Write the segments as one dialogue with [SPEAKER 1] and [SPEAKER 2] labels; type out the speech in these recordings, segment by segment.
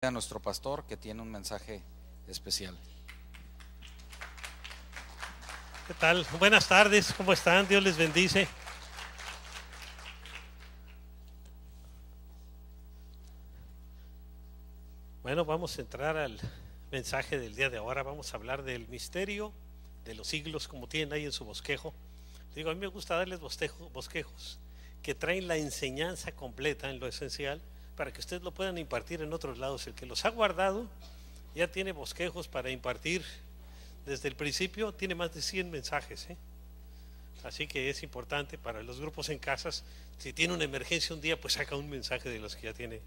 [SPEAKER 1] a nuestro pastor que tiene un mensaje especial.
[SPEAKER 2] ¿Qué tal? Buenas tardes, ¿cómo están? Dios les bendice. Bueno, vamos a entrar al mensaje del día de ahora. Vamos a hablar del misterio de los siglos, como tienen ahí en su bosquejo. Digo, a mí me gusta darles bosquejos que traen la enseñanza completa en lo esencial para que ustedes lo puedan impartir en otros lados. El que los ha guardado ya tiene bosquejos para impartir desde el principio, tiene más de 100 mensajes, ¿eh? Así que es importante para los grupos en casas, si tiene una emergencia un día, pues saca un mensaje de los que ya tiene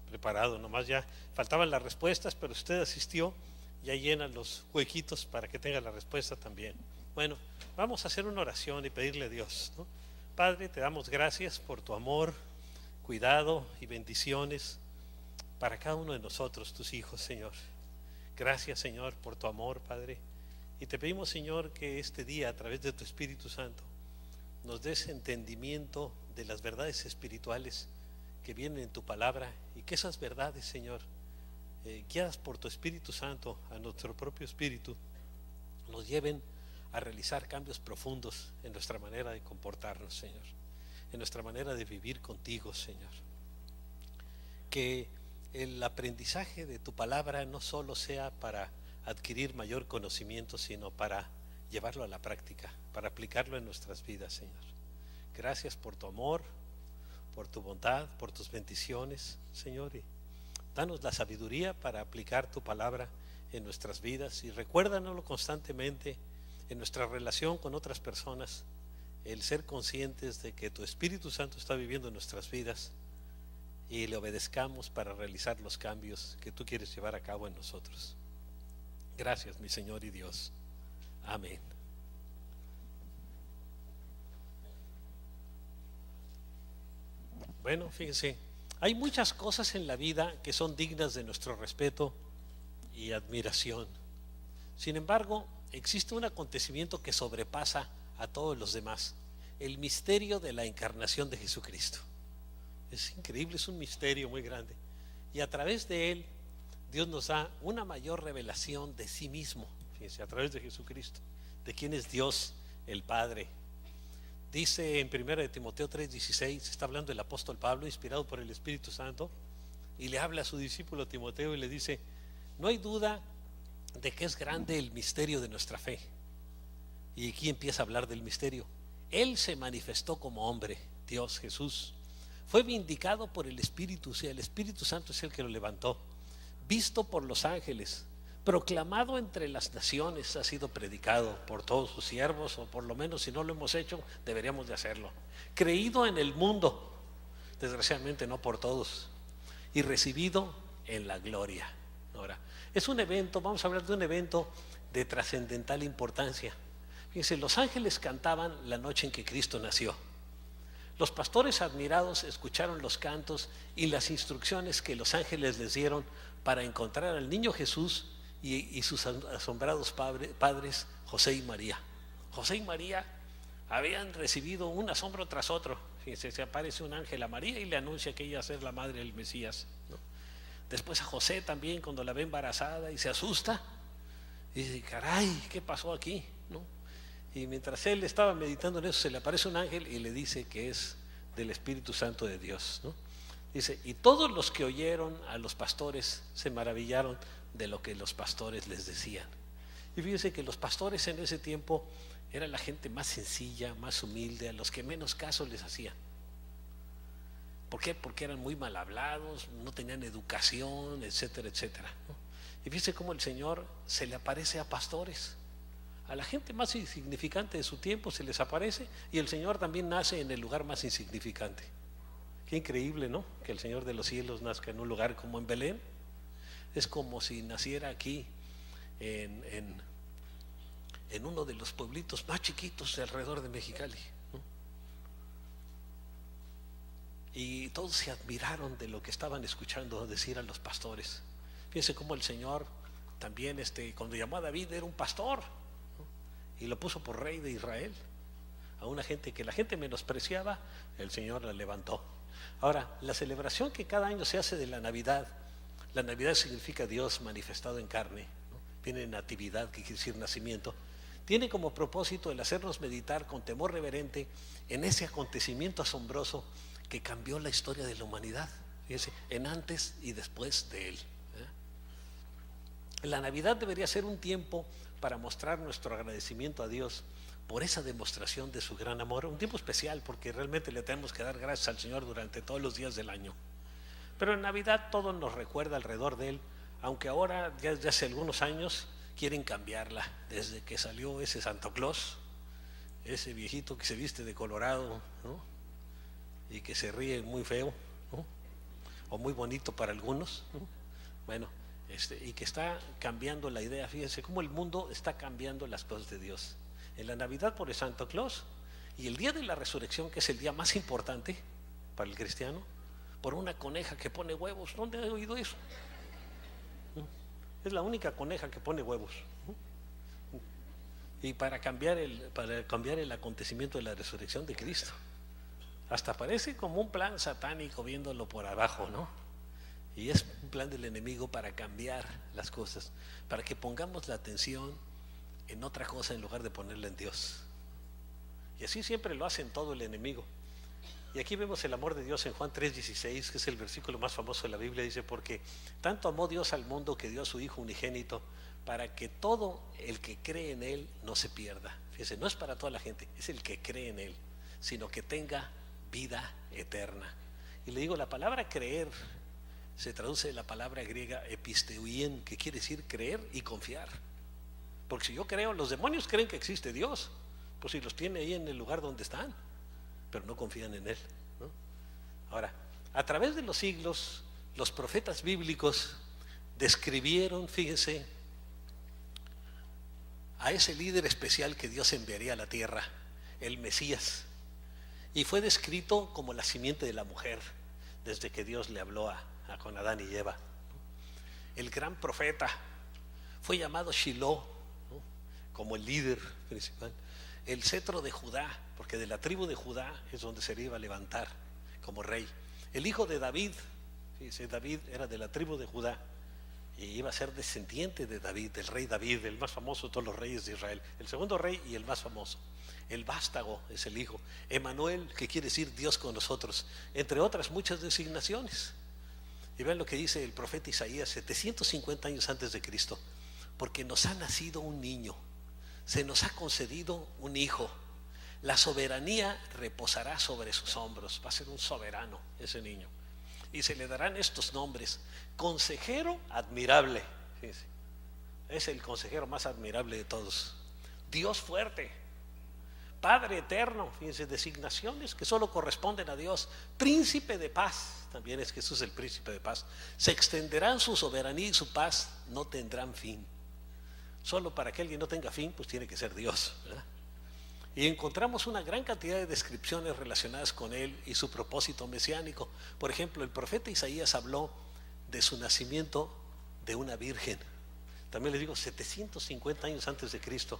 [SPEAKER 2] preparado. Nomás ya faltaban las respuestas, pero usted asistió, ya llena los huequitos para que tenga la respuesta también. Bueno, vamos a hacer una oración y pedirle a Dios, ¿no? Padre, te damos gracias por tu amor, cuidado y bendiciones para cada uno de nosotros, tus hijos, Señor. Gracias, Señor, por tu amor, Padre. Y te pedimos, Señor, que este día, a través de tu Espíritu Santo, nos des entendimiento de las verdades espirituales que vienen en tu palabra, y que esas verdades, Señor, guiadas por tu Espíritu Santo, a nuestro propio espíritu, nos lleven a realizar cambios profundos en nuestra manera de comportarnos, Señor, en nuestra manera de vivir contigo, Señor. Que el aprendizaje de tu palabra no solo sea para adquirir mayor conocimiento, sino para llevarlo a la práctica, para aplicarlo en nuestras vidas, Señor. Gracias por tu amor, por tu bondad, por tus bendiciones, Señor, y danos la sabiduría para aplicar tu palabra en nuestras vidas, y recuérdanoslo constantemente en nuestra relación con otras personas, el ser conscientes de que tu Espíritu Santo está viviendo en nuestras vidas y le obedezcamos para realizar los cambios que tú quieres llevar a cabo en nosotros. Gracias, mi Señor y Dios. Amén. Bueno, fíjense, hay muchas cosas en la vida que son dignas de nuestro respeto y admiración. Sin embargo, existe un acontecimiento que sobrepasa a todos los demás: el misterio de la encarnación de Jesucristo. Es increíble, es un misterio muy grande, y a través de él Dios nos da una mayor revelación de sí mismo. Fíjense, a través de Jesucristo, de quién es Dios el Padre. Dice en 1 Timoteo 3:16, está hablando el apóstol Pablo, inspirado por el Espíritu Santo, y le habla a su discípulo Timoteo y le dice: no hay duda de que es grande el misterio de nuestra fe. Y aquí empieza a hablar del misterio. Él se manifestó como hombre, Dios Jesús. Fue vindicado por el Espíritu, o sea, el Espíritu Santo es el que lo levantó. Visto por los ángeles, proclamado entre las naciones, ha sido predicado por todos sus siervos, o por lo menos si no lo hemos hecho, deberíamos de hacerlo. Creído en el mundo, desgraciadamente no por todos, y recibido en la gloria. Ahora, es un evento, vamos a hablar de un evento de trascendental importancia. Fíjense, los ángeles cantaban la noche en que Cristo nació. Los pastores admirados escucharon los cantos y las instrucciones que los ángeles les dieron para encontrar al niño Jesús y sus asombrados padres, José y María. José y María habían recibido un asombro tras otro. Fíjense, se aparece un ángel a María y le anuncia que ella va a ser la madre del Mesías, ¿no? Después a José también, cuando la ve embarazada, y se asusta y dice: caray, ¿qué pasó aquí?, ¿no? Y mientras él estaba meditando en eso, se le aparece un ángel y le dice que es del Espíritu Santo de Dios, ¿no? Dice: y todos los que oyeron a los pastores se maravillaron de lo que los pastores les decían. Y fíjense que los pastores en ese tiempo eran la gente más sencilla, más humilde, a los que menos caso les hacían. ¿Por qué? Porque eran muy mal hablados, no tenían educación, etcétera, etcétera, ¿no? Y fíjense cómo el Señor se le aparece a pastores. A la gente más insignificante de su tiempo se les aparece, y el Señor también nace en el lugar más insignificante. Qué increíble, ¿no? Que el Señor de los cielos nazca en un lugar como en Belén. Es como si naciera aquí en uno de los pueblitos más chiquitos de alrededor de Mexicali, ¿no? Y todos se admiraron de lo que estaban escuchando decir a los pastores. Fíjense cómo el Señor también, cuando llamó a David, era un pastor, y lo puso por rey de Israel. A una gente que la gente menospreciaba, el Señor la levantó. Ahora, la celebración que cada año se hace de la Navidad, La Navidad significa Dios manifestado en carne, ¿no? Viene natividad, que quiere decir nacimiento. Tiene como propósito el hacernos meditar con temor reverente en ese acontecimiento asombroso que cambió la historia de la humanidad. Fíjense, en antes y después de él. La Navidad debería ser un tiempo para mostrar nuestro agradecimiento a Dios por esa demostración de su gran amor. Un tiempo especial porque realmente le tenemos que dar gracias al Señor durante todos los días del año. Pero en Navidad todo nos recuerda alrededor de él, aunque ahora ya desde hace algunos años quieren cambiarla. Desde que salió ese Santa Claus, ese viejito que se viste de colorado, ¿no? Y que se ríe muy feo, ¿no? O muy bonito para algunos, ¿no? Bueno, y que está cambiando la idea. Fíjense cómo el mundo está cambiando las cosas de Dios. En la Navidad por el Santa Claus y el día de la resurrección, que es el día más importante para el cristiano, por una coneja que pone huevos. ¿Dónde he oído eso? Es la única coneja que pone huevos. Y para cambiar el acontecimiento de la resurrección de Cristo. Hasta parece como un plan satánico viéndolo por abajo, ¿no? Y es un plan del enemigo para cambiar las cosas, para que pongamos la atención en otra cosa en lugar de ponerla en Dios. Y así siempre lo hacen todo el enemigo. Y aquí vemos el amor de Dios en Juan 3:16, que es el versículo más famoso de la Biblia. Dice: porque tanto amó Dios al mundo que dio a su Hijo unigénito, para que todo el que cree en Él no se pierda. Fíjense, no es para toda la gente, es el que cree en Él, sino que tenga vida eterna. Y le digo, la palabra creer se traduce de la palabra griega episteuien, que quiere decir creer y confiar. Porque si yo creo, los demonios creen que existe Dios, pues si los tiene ahí en el lugar donde están, pero no confían en Él, ¿no? Ahora, a través de los siglos, los profetas bíblicos describieron, fíjense, a ese líder especial que Dios enviaría a la tierra, el Mesías, y fue descrito como la simiente de la mujer desde que Dios le habló con Adán y Eva. El gran profeta fue llamado Shiloh, ¿no? Como el líder principal. El cetro de Judá, porque de la tribu de Judá es donde se le iba a levantar como rey. El hijo de David, fíjense, David era de la tribu de Judá y iba a ser descendiente de David, del rey David, el más famoso de todos los reyes de Israel, el segundo rey y el más famoso. El vástago es el hijo. Emanuel, que quiere decir Dios con nosotros, entre otras muchas designaciones. Y vean lo que dice el profeta Isaías 750 años antes de Cristo: porque nos ha nacido un niño, se nos ha concedido un hijo, la soberanía reposará sobre sus hombros. Va a ser un soberano ese niño, y se le darán estos nombres: consejero admirable. Fíjense, es el consejero más admirable de todos. Dios fuerte, Padre eterno. Fíjense, designaciones que solo corresponden a Dios. Príncipe de paz, también es Jesús el príncipe de paz. Se extenderán su soberanía y su paz no tendrán fin. Solo para que alguien no tenga fin, pues tiene que ser Dios, ¿verdad? Y encontramos una gran cantidad de descripciones relacionadas con Él y su propósito mesiánico. Por ejemplo, el profeta Isaías habló de su nacimiento de una virgen. También les digo, 750 años antes de Cristo.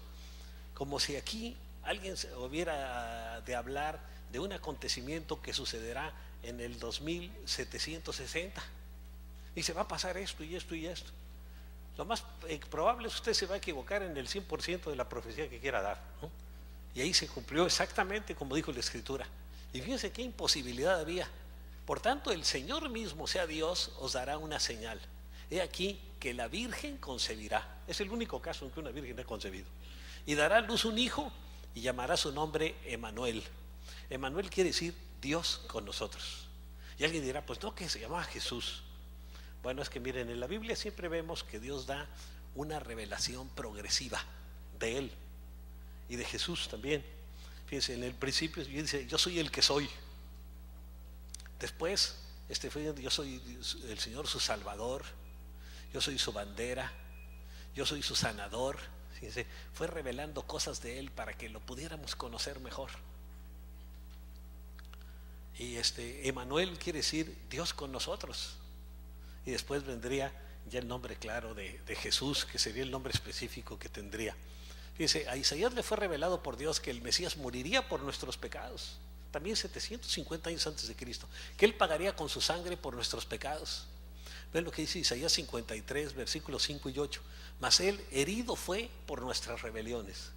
[SPEAKER 2] Como si aquí alguien hubiera de hablar de un acontecimiento que sucederá en el 2760. Y se va a pasar esto y esto y esto. Lo más probable es que usted se va a equivocar en el 100% de la profecía que quiera dar, ¿no? Y ahí se cumplió exactamente como dijo la Escritura. Y fíjense qué imposibilidad había. Por tanto, el Señor mismo, sea Dios, os dará una señal. He aquí que la Virgen concebirá. Es el único caso en que una Virgen ha concebido. Y dará a luz un hijo y llamará su nombre Emanuel. Emanuel quiere decir Dios con nosotros. Y alguien dirá, pues no, que se llamaba Jesús. Bueno, es que miren, en la Biblia siempre vemos que Dios da una revelación progresiva de Él y de Jesús también. Fíjense, en el principio dice: yo soy el que soy. Después, yo soy el Señor su Salvador, yo soy su bandera, yo soy su sanador. Fíjense, fue revelando cosas de Él para que lo pudiéramos conocer mejor. Y Emanuel quiere decir Dios con nosotros. Y después vendría ya el nombre claro de Jesús, que sería el nombre específico que tendría. Fíjense, a Isaías le fue revelado por Dios que el Mesías moriría por nuestros pecados, también 750 años antes de Cristo, que Él pagaría con su sangre por nuestros pecados. Ven lo que dice Isaías 53, versículos 5 y 8. Mas él herido fue por nuestras rebeliones.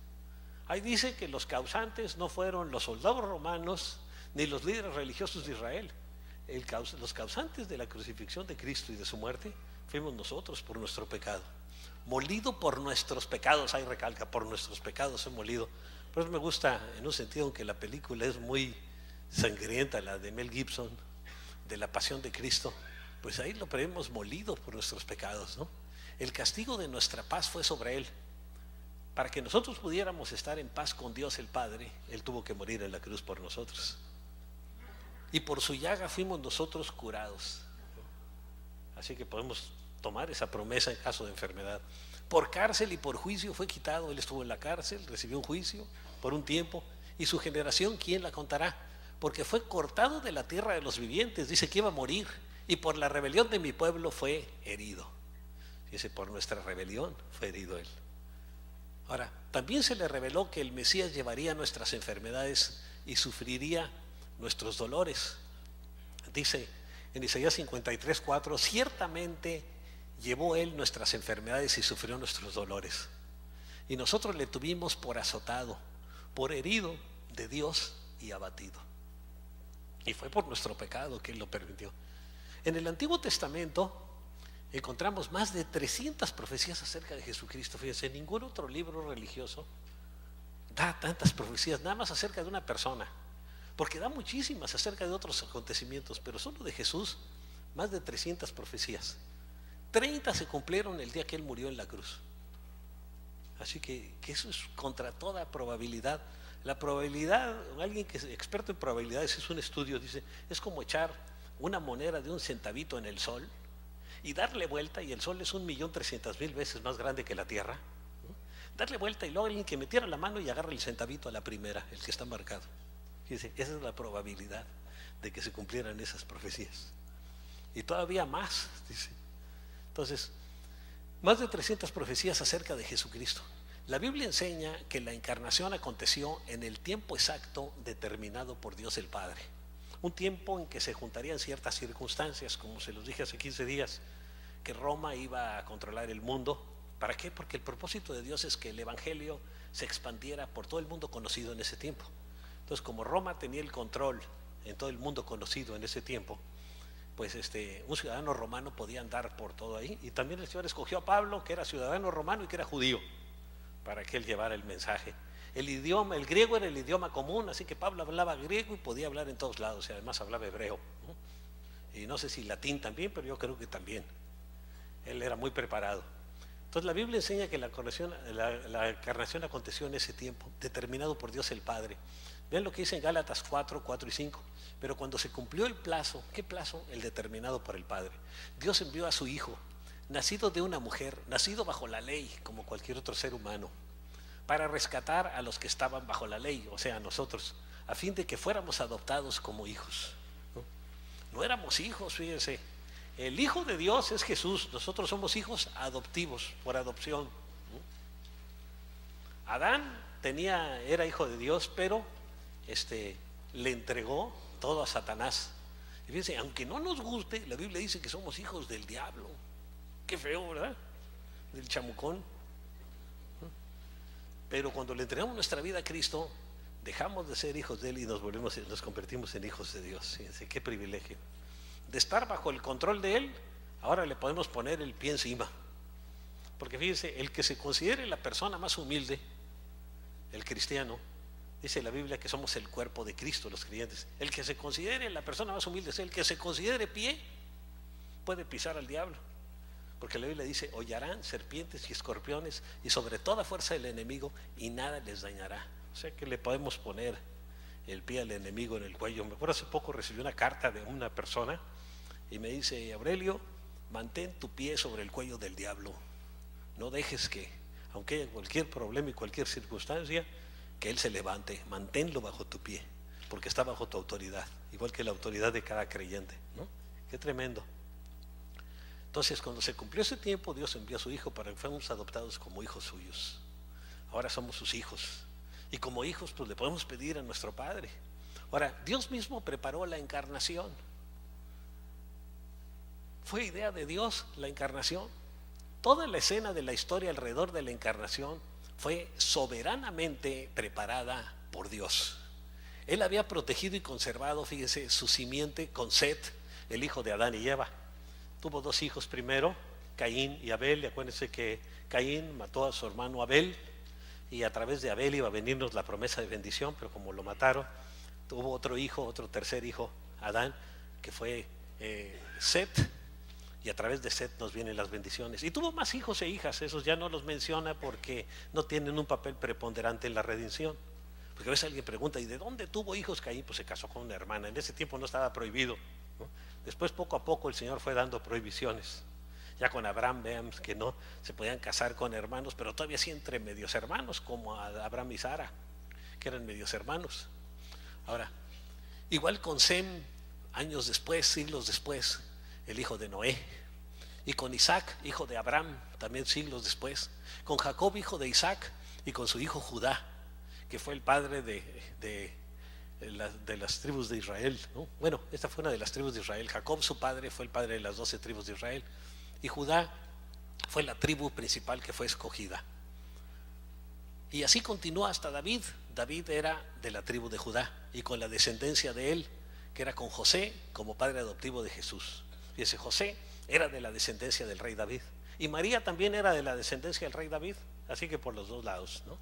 [SPEAKER 2] Ahí dice que los causantes no fueron los soldados romanos ni los líderes religiosos de Israel. Los causantes de la crucifixión de Cristo y de su muerte fuimos nosotros por nuestro pecado. Molido por nuestros pecados, ahí recalca, por nuestros pecados he molido. Por eso me gusta en un sentido, aunque la película es muy sangrienta, la de Mel Gibson, de la pasión de Cristo, pues ahí lo vemos molido por nuestros pecados, ¿no? El castigo de nuestra paz fue sobre él. Para que nosotros pudiéramos estar en paz con Dios el Padre, él tuvo que morir en la cruz por nosotros. Y por su llaga fuimos nosotros curados. Así que podemos tomar esa promesa en caso de enfermedad. Por cárcel y por juicio fue quitado. Él estuvo en la cárcel, recibió un juicio por un tiempo. Y su generación, ¿quién la contará? Porque fue cortado de la tierra de los vivientes. Dice que iba a morir. Y por la rebelión de mi pueblo fue herido. Dice, por nuestra rebelión fue herido él. Ahora, también se le reveló que el Mesías llevaría nuestras enfermedades y sufriría nuestros dolores. Dice en Isaías 53, 4, ciertamente llevó él nuestras enfermedades y sufrió nuestros dolores. Y nosotros le tuvimos por azotado, por herido de Dios y abatido. Y fue por nuestro pecado que él lo permitió. En el Antiguo Testamento encontramos más de 300 profecías acerca de Jesucristo. Fíjense, ningún otro libro religioso da tantas profecías, nada más acerca de una persona. Porque da muchísimas acerca de otros acontecimientos, pero solo de Jesús, más de 300 profecías. 30 se cumplieron el día que él murió en la cruz. Así que eso es contra toda probabilidad. La probabilidad, alguien que es experto en probabilidades, es un estudio, dice, es como echar una moneda de un centavito en el sol y darle vuelta, y el sol es 1.300.000 veces más grande que la Tierra, ¿no? Darle vuelta y luego alguien que metiera la mano y agarre el centavito a la primera, el que está marcado. Fíjense, esa es la probabilidad de que se cumplieran esas profecías. Y todavía más, dice. Entonces, más de 300 profecías acerca de Jesucristo. La Biblia enseña que la encarnación aconteció en el tiempo exacto determinado por Dios el Padre. Un tiempo en que se juntarían ciertas circunstancias, como se los dije hace 15 días, que Roma iba a controlar el mundo. ¿Para qué? Porque el propósito de Dios es que el Evangelio se expandiera por todo el mundo conocido en ese tiempo. Entonces, como Roma tenía el control en todo el mundo conocido en ese tiempo, pues un ciudadano romano podía andar por todo ahí. Y también el Señor escogió a Pablo, que era ciudadano romano y que era judío, para que él llevara el mensaje. El griego era el idioma común, así que Pablo hablaba griego y podía hablar en todos lados, y además hablaba hebreo, ¿no? Y no sé si latín también, pero yo creo que también. Él era muy preparado. Entonces la Biblia enseña que la encarnación aconteció en ese tiempo, determinado por Dios el Padre. Vean lo que dice en Gálatas 4, 4 y 5. Pero cuando se cumplió el plazo, ¿qué plazo? El determinado por el Padre. Dios envió a su Hijo, nacido de una mujer, nacido bajo la ley, como cualquier otro ser humano, para rescatar a los que estaban bajo la ley, o sea, a nosotros, a fin de que fuéramos adoptados como hijos. No éramos hijos, fíjense. El Hijo de Dios es Jesús, nosotros somos hijos adoptivos, por adopción. Adán era hijo de Dios, pero le entregó todo a Satanás. Y fíjense, aunque no nos guste, la Biblia dice que somos hijos del diablo. Qué feo, ¿verdad? Del chamucón. Pero cuando le entregamos nuestra vida a Cristo, dejamos de ser hijos de Él y nos convertimos en hijos de Dios. Fíjense, qué privilegio. De estar bajo el control de Él, ahora le podemos poner el pie encima. Porque fíjense, el que se considere la persona más humilde, el cristiano, dice la Biblia que somos el cuerpo de Cristo, los creyentes. El que se considere la persona más humilde, es el que se considere pie, puede pisar al diablo. Porque la Biblia dice, hollarán serpientes y escorpiones y sobre toda fuerza del enemigo y nada les dañará. O sea que le podemos poner el pie al enemigo en el cuello. Me acuerdo hace poco recibí una carta de una persona y me dice, Aurelio, mantén tu pie sobre el cuello del diablo. No dejes que, aunque haya cualquier problema y cualquier circunstancia, que él se levante. Manténlo bajo tu pie, porque está bajo tu autoridad, igual que la autoridad de cada creyente, ¿no? Qué tremendo. Entonces, cuando se cumplió ese tiempo, Dios envió a su Hijo para que fuéramos adoptados como hijos suyos. Ahora somos sus hijos. Y como hijos, pues le podemos pedir a nuestro Padre. Ahora, Dios mismo preparó la encarnación. fue idea de Dios, la encarnación. Toda la escena de la historia alrededor de la encarnación fue soberanamente preparada por Dios. Él había protegido y conservado, fíjese, su simiente con Set, el hijo de Adán y Eva. Tuvo 2 hijos primero, Caín y Abel. Y acuérdense que Caín mató a su hermano Abel, y a través de Abel iba a venirnos la promesa de bendición, pero como lo mataron, tuvo otro hijo, otro tercer hijo, Adán, que fue Set, y a través de Set nos vienen las bendiciones. Y tuvo más hijos e hijas, esos ya no los menciona porque no tienen un papel preponderante en la redención. Porque a veces alguien pregunta, ¿y de dónde tuvo hijos Caín? Pues se casó con una hermana, en ese tiempo no estaba prohibido, ¿no? Después poco a poco el Señor fue dando prohibiciones. Ya con Abraham veamos que no se podían casar con hermanos, pero todavía sí entre medios hermanos, como Abraham y Sara, que eran medios hermanos. Ahora, igual con Sem, años después, siglos después, el hijo de Noé. Y con Isaac, hijo de Abraham, también siglos después. Con Jacob, hijo de Isaac, y con su hijo Judá, que fue el padre de las tribus de Israel, ¿no? Bueno, esta fue una de las tribus de Israel. Jacob, su padre, fue el padre de las 12 tribus de Israel. Y Judá fue la tribu principal que fue escogida. Y así continúa hasta David. David era de la tribu de Judá, y con la descendencia de él, que era con José como padre adoptivo de Jesús. Y ese José era de la descendencia del rey David. Y María también era de la descendencia del rey David. Así que por los dos lados, ¿no?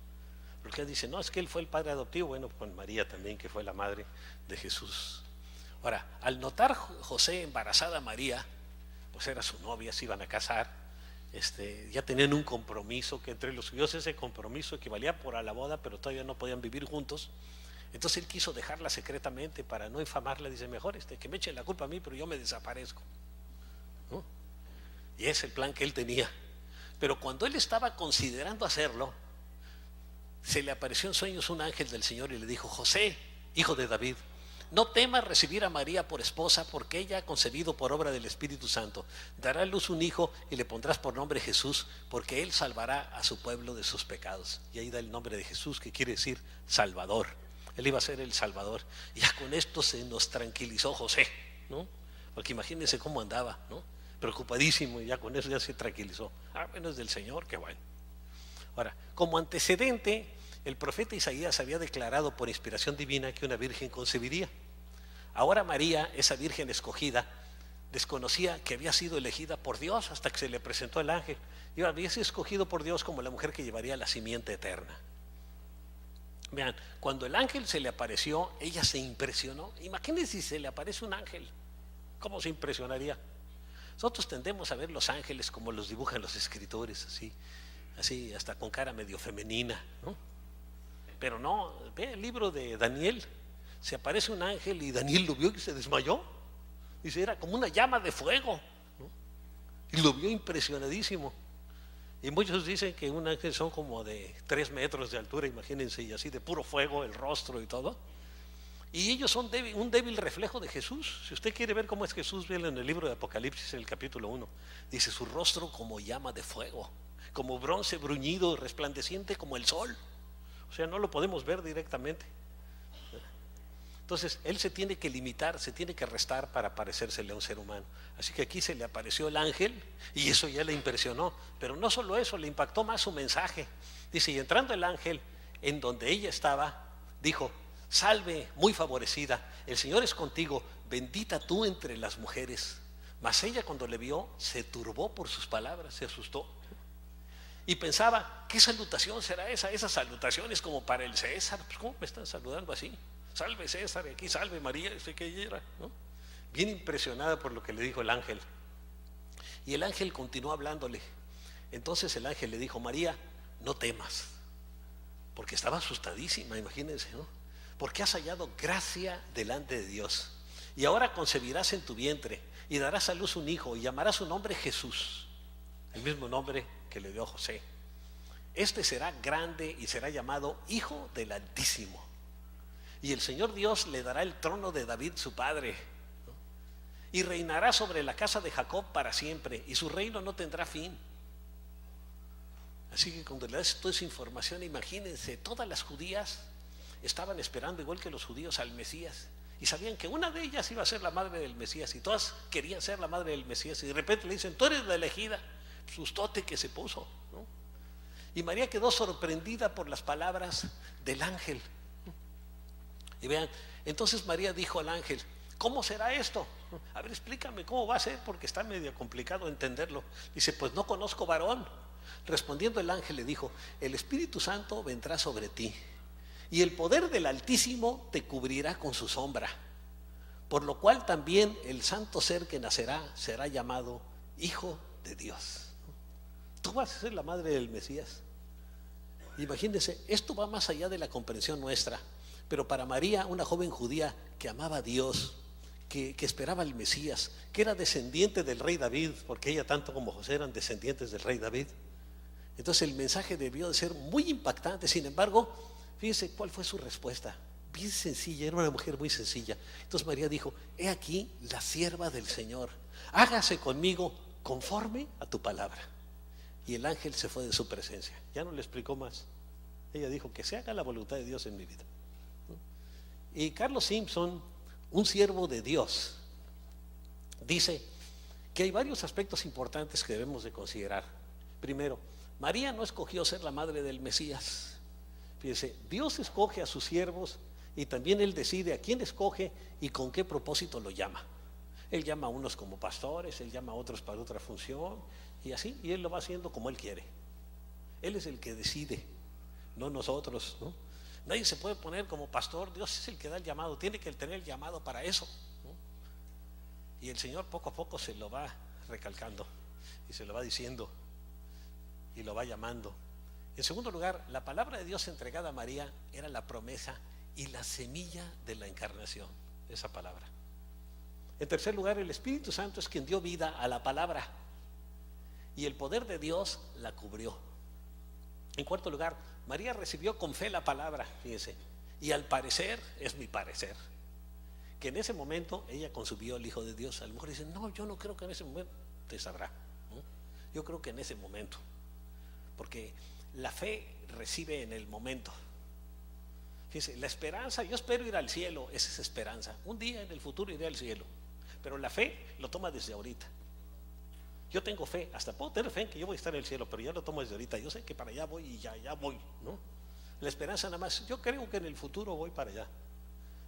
[SPEAKER 2] Porque él dice, no, es que él fue el padre adoptivo. Bueno, con María también, que fue la madre de Jesús. Ahora, al notar José embarazada a María, pues era su novia, se iban a casar, ya tenían un compromiso, que entre los judíos ese compromiso equivalía por a la boda, pero todavía no podían vivir juntos. Entonces él quiso dejarla secretamente para no infamarla. Dice, mejor que me echen la culpa a mí, pero yo me desaparezco, ¿no? Y es el plan que él tenía. Pero cuando él estaba considerando hacerlo, se le apareció en sueños un ángel del Señor y le dijo, José, hijo de David, no temas recibir a María por esposa, porque ella ha concebido por obra del Espíritu Santo. Dará a luz un hijo y le pondrás por nombre Jesús, porque él salvará a su pueblo de sus pecados. Y ahí da el nombre de Jesús, que quiere decir Salvador. Él iba a ser el Salvador. Y ya con esto se nos tranquilizó José, ¿no? Porque imagínense cómo andaba, ¿no? Preocupadísimo, y ya con eso ya se tranquilizó. Bueno, es del Señor, qué bueno. Ahora, como antecedente, el profeta Isaías había declarado por inspiración divina que una virgen concebiría. Ahora María, esa virgen escogida, desconocía que había sido elegida por Dios hasta que se le presentó el ángel. Y había sido escogido por Dios como la mujer que llevaría la simiente eterna. Vean, cuando el ángel se le apareció, ella se impresionó. Imagínense si se le aparece un ángel, ¿cómo se impresionaría? Nosotros tendemos a ver los ángeles como los dibujan los escritores, así hasta con cara medio femenina, ¿no? Pero no, ve el libro de Daniel, se aparece un ángel y Daniel lo vio y se desmayó. Dice, era como una llama de fuego, ¿no? Y lo vio impresionadísimo. Y muchos dicen que un ángel son como de 3 metros de altura, imagínense, y así de puro fuego, el rostro y todo. Y ellos son un débil reflejo de Jesús. Si usted quiere ver cómo es Jesús, véanlo en el libro de Apocalipsis, en el capítulo 1. Dice, su rostro como llama de fuego, como bronce bruñido, resplandeciente como el sol. O sea, no lo podemos ver directamente. Entonces, él se tiene que limitar, se tiene que restar para parecérsele a un ser humano. Así que aquí se le apareció el ángel y eso ya le impresionó. Pero no solo eso, le impactó más su mensaje. Dice, y entrando el ángel en donde ella estaba, dijo, salve, muy favorecida, el Señor es contigo, bendita tú entre las mujeres. Mas ella cuando le vio, se turbó por sus palabras, se asustó. Y pensaba, ¿qué salutación será esa? Esa salutación es como para el César. Pues, ¿cómo me están saludando así? Salve César, y aquí salve María, sé que ella era, ¿no? Bien impresionada por lo que le dijo el ángel. Y el ángel continuó hablándole. Entonces el ángel le dijo, María, no temas. Porque estaba asustadísima, imagínense, ¿no? Porque has hallado gracia delante de Dios. Y ahora concebirás en tu vientre y darás a luz un hijo y llamarás su nombre Jesús. El mismo nombre que le dio a José. Este será grande y será llamado Hijo del Altísimo. Y el Señor Dios le dará el trono de David su padre, ¿no? Y reinará sobre la casa de Jacob para siempre, y su reino no tendrá fin. Así que cuando le das toda esa información, imagínense, todas las judías estaban esperando, igual que los judíos, al Mesías. Y sabían que una de ellas iba a ser la madre del Mesías y todas querían ser la madre del Mesías. Y de repente le dicen, tú eres la elegida. Sustote que se puso, ¿no? Y María quedó sorprendida por las palabras del ángel. Y vean, entonces María dijo al ángel, ¿cómo será esto? A ver, explícame cómo va a ser, porque está medio complicado entenderlo. Dice, pues no conozco varón. Respondiendo el ángel le dijo, el Espíritu Santo vendrá sobre ti y el poder del Altísimo te cubrirá con su sombra, por lo cual también el santo ser que nacerá será llamado Hijo de Dios. Tú vas a ser la madre del Mesías. Imagínense, esto va más allá de la comprensión nuestra, pero para María, una joven judía que amaba a Dios, que esperaba al Mesías, que era descendiente del rey David, porque ella tanto como José eran descendientes del rey David. Entonces el mensaje debió de ser muy impactante. Sin embargo, fíjense cuál fue su respuesta, bien sencilla, era una mujer muy sencilla. Entonces María dijo, he aquí la sierva del Señor, hágase conmigo conforme a tu palabra. Y el ángel se fue de su presencia, ya no le explicó más. Ella dijo, que se haga la voluntad de Dios en mi vida. Y Carlos Simpson, un siervo de Dios, dice que hay varios aspectos importantes que debemos de considerar. Primero, María no escogió ser la madre del Mesías. Fíjense, Dios escoge a sus siervos y también Él decide a quién escoge y con qué propósito lo llama. Él llama a unos como pastores, Él llama a otros para otra función y así, y Él lo va haciendo como Él quiere. Él es el que decide, no nosotros, ¿no? Nadie se puede poner como pastor, Dios es el que da el llamado, tiene que tener el llamado para eso, ¿no? Y el Señor poco a poco se lo va recalcando y se lo va diciendo y lo va llamando. En segundo lugar, la palabra de Dios entregada a María era la promesa y la semilla de la encarnación, esa palabra. En tercer lugar, el Espíritu Santo es quien dio vida a la palabra y el poder de Dios la cubrió. En cuarto lugar, María recibió con fe la palabra, fíjense, y al parecer, es mi parecer, que en ese momento ella concibió al Hijo de Dios. A lo mejor dicen, no, yo no creo que en ese momento, te sabrá, ¿no? Yo creo que en ese momento, porque la fe recibe en el momento. Fíjense, la esperanza, yo espero ir al cielo, esa es esperanza. Un día en el futuro iré al cielo, pero la fe lo toma desde ahorita. Yo tengo fe, hasta puedo tener fe en que yo voy a estar en el cielo, pero ya lo tomo desde ahorita. Yo sé que para allá voy y ya voy, ¿no? La esperanza nada más, yo creo que en el futuro voy para allá.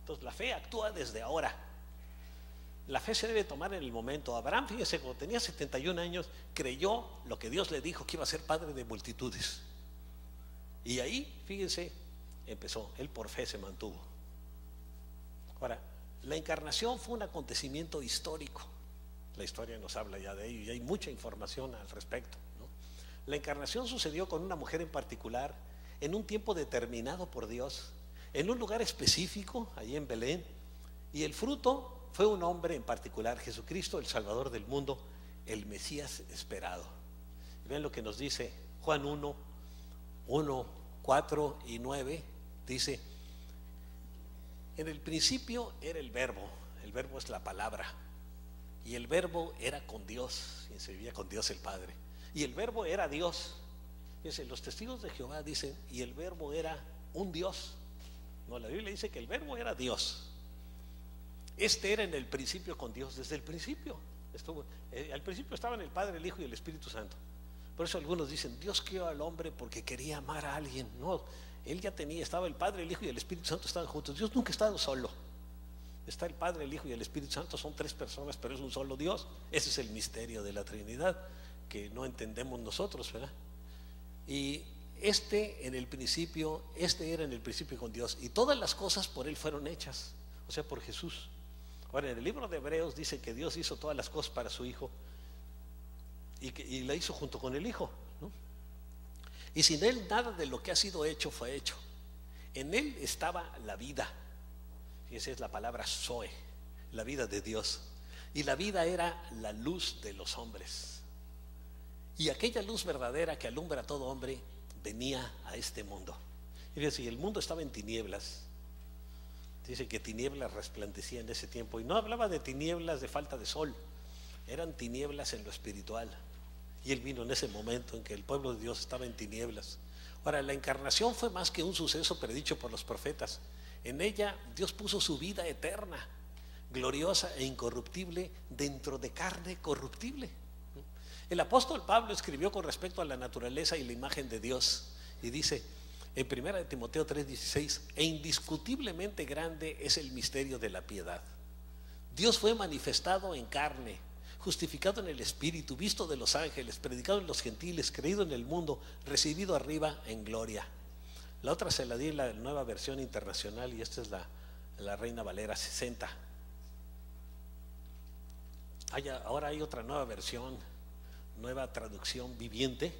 [SPEAKER 2] Entonces la fe actúa desde ahora. La fe se debe tomar en el momento. Abraham, fíjese, cuando tenía 71 años, creyó lo que Dios le dijo, que iba a ser padre de multitudes. Y ahí, fíjense, empezó, él por fe se mantuvo. Ahora, la encarnación fue un acontecimiento histórico. La historia nos habla ya de ello y hay mucha información al respecto, ¿no? La encarnación sucedió con una mujer en particular, en un tiempo determinado por Dios, en un lugar específico, allí en Belén, y el fruto fue un hombre en particular, Jesucristo, el Salvador del mundo, el Mesías esperado. Y vean lo que nos dice Juan 1, 4 y 9, dice, en el principio era el verbo es la palabra, y el verbo era con Dios, y se vivía con Dios el Padre, y el verbo era Dios. Fíjense, los testigos de Jehová dicen, y el verbo era un Dios. No, la Biblia dice que el verbo era Dios. Este era en el principio con Dios, desde el principio estuvo, al principio estaban el Padre, el Hijo y el Espíritu Santo. Por eso algunos dicen, Dios creó al hombre porque quería amar a alguien. No, él ya tenía, estaba el Padre, el Hijo y el Espíritu Santo estaban juntos. Dios nunca ha estado solo. Está el Padre, el Hijo y el Espíritu Santo, son tres personas, pero es un solo Dios. Ese es el misterio de la Trinidad que no entendemos nosotros, ¿verdad? Y este era en el principio con Dios, y todas las cosas por Él fueron hechas, o sea, por Jesús. Ahora, en el libro de Hebreos dice que Dios hizo todas las cosas para su Hijo y la hizo junto con el Hijo, ¿no? Y sin Él nada de lo que ha sido hecho fue hecho. En Él estaba la vida. Y esa es la palabra Zoe, la vida de Dios. Y la vida era la luz de los hombres. Y aquella luz verdadera que alumbra a todo hombre venía a este mundo. Y fíjense, el mundo estaba en tinieblas. Dice que tinieblas resplandecían en ese tiempo. Y no hablaba de tinieblas de falta de sol, eran tinieblas en lo espiritual. Y Él vino en ese momento en que el pueblo de Dios estaba en tinieblas. Ahora, la encarnación fue más que un suceso predicho por los profetas. En ella Dios puso su vida eterna, gloriosa e incorruptible dentro de carne corruptible. El apóstol Pablo escribió con respecto a la naturaleza y la imagen de Dios y dice en 1 Timoteo 3:16: e indiscutiblemente grande es el misterio de la piedad. Dios fue manifestado en carne, justificado en el Espíritu, visto de los ángeles, predicado en los gentiles, creído en el mundo, recibido arriba en gloria. La otra se la di en la Nueva Versión Internacional y esta es la Reina Valera 60. Ahora hay otra nueva versión, nueva traducción viviente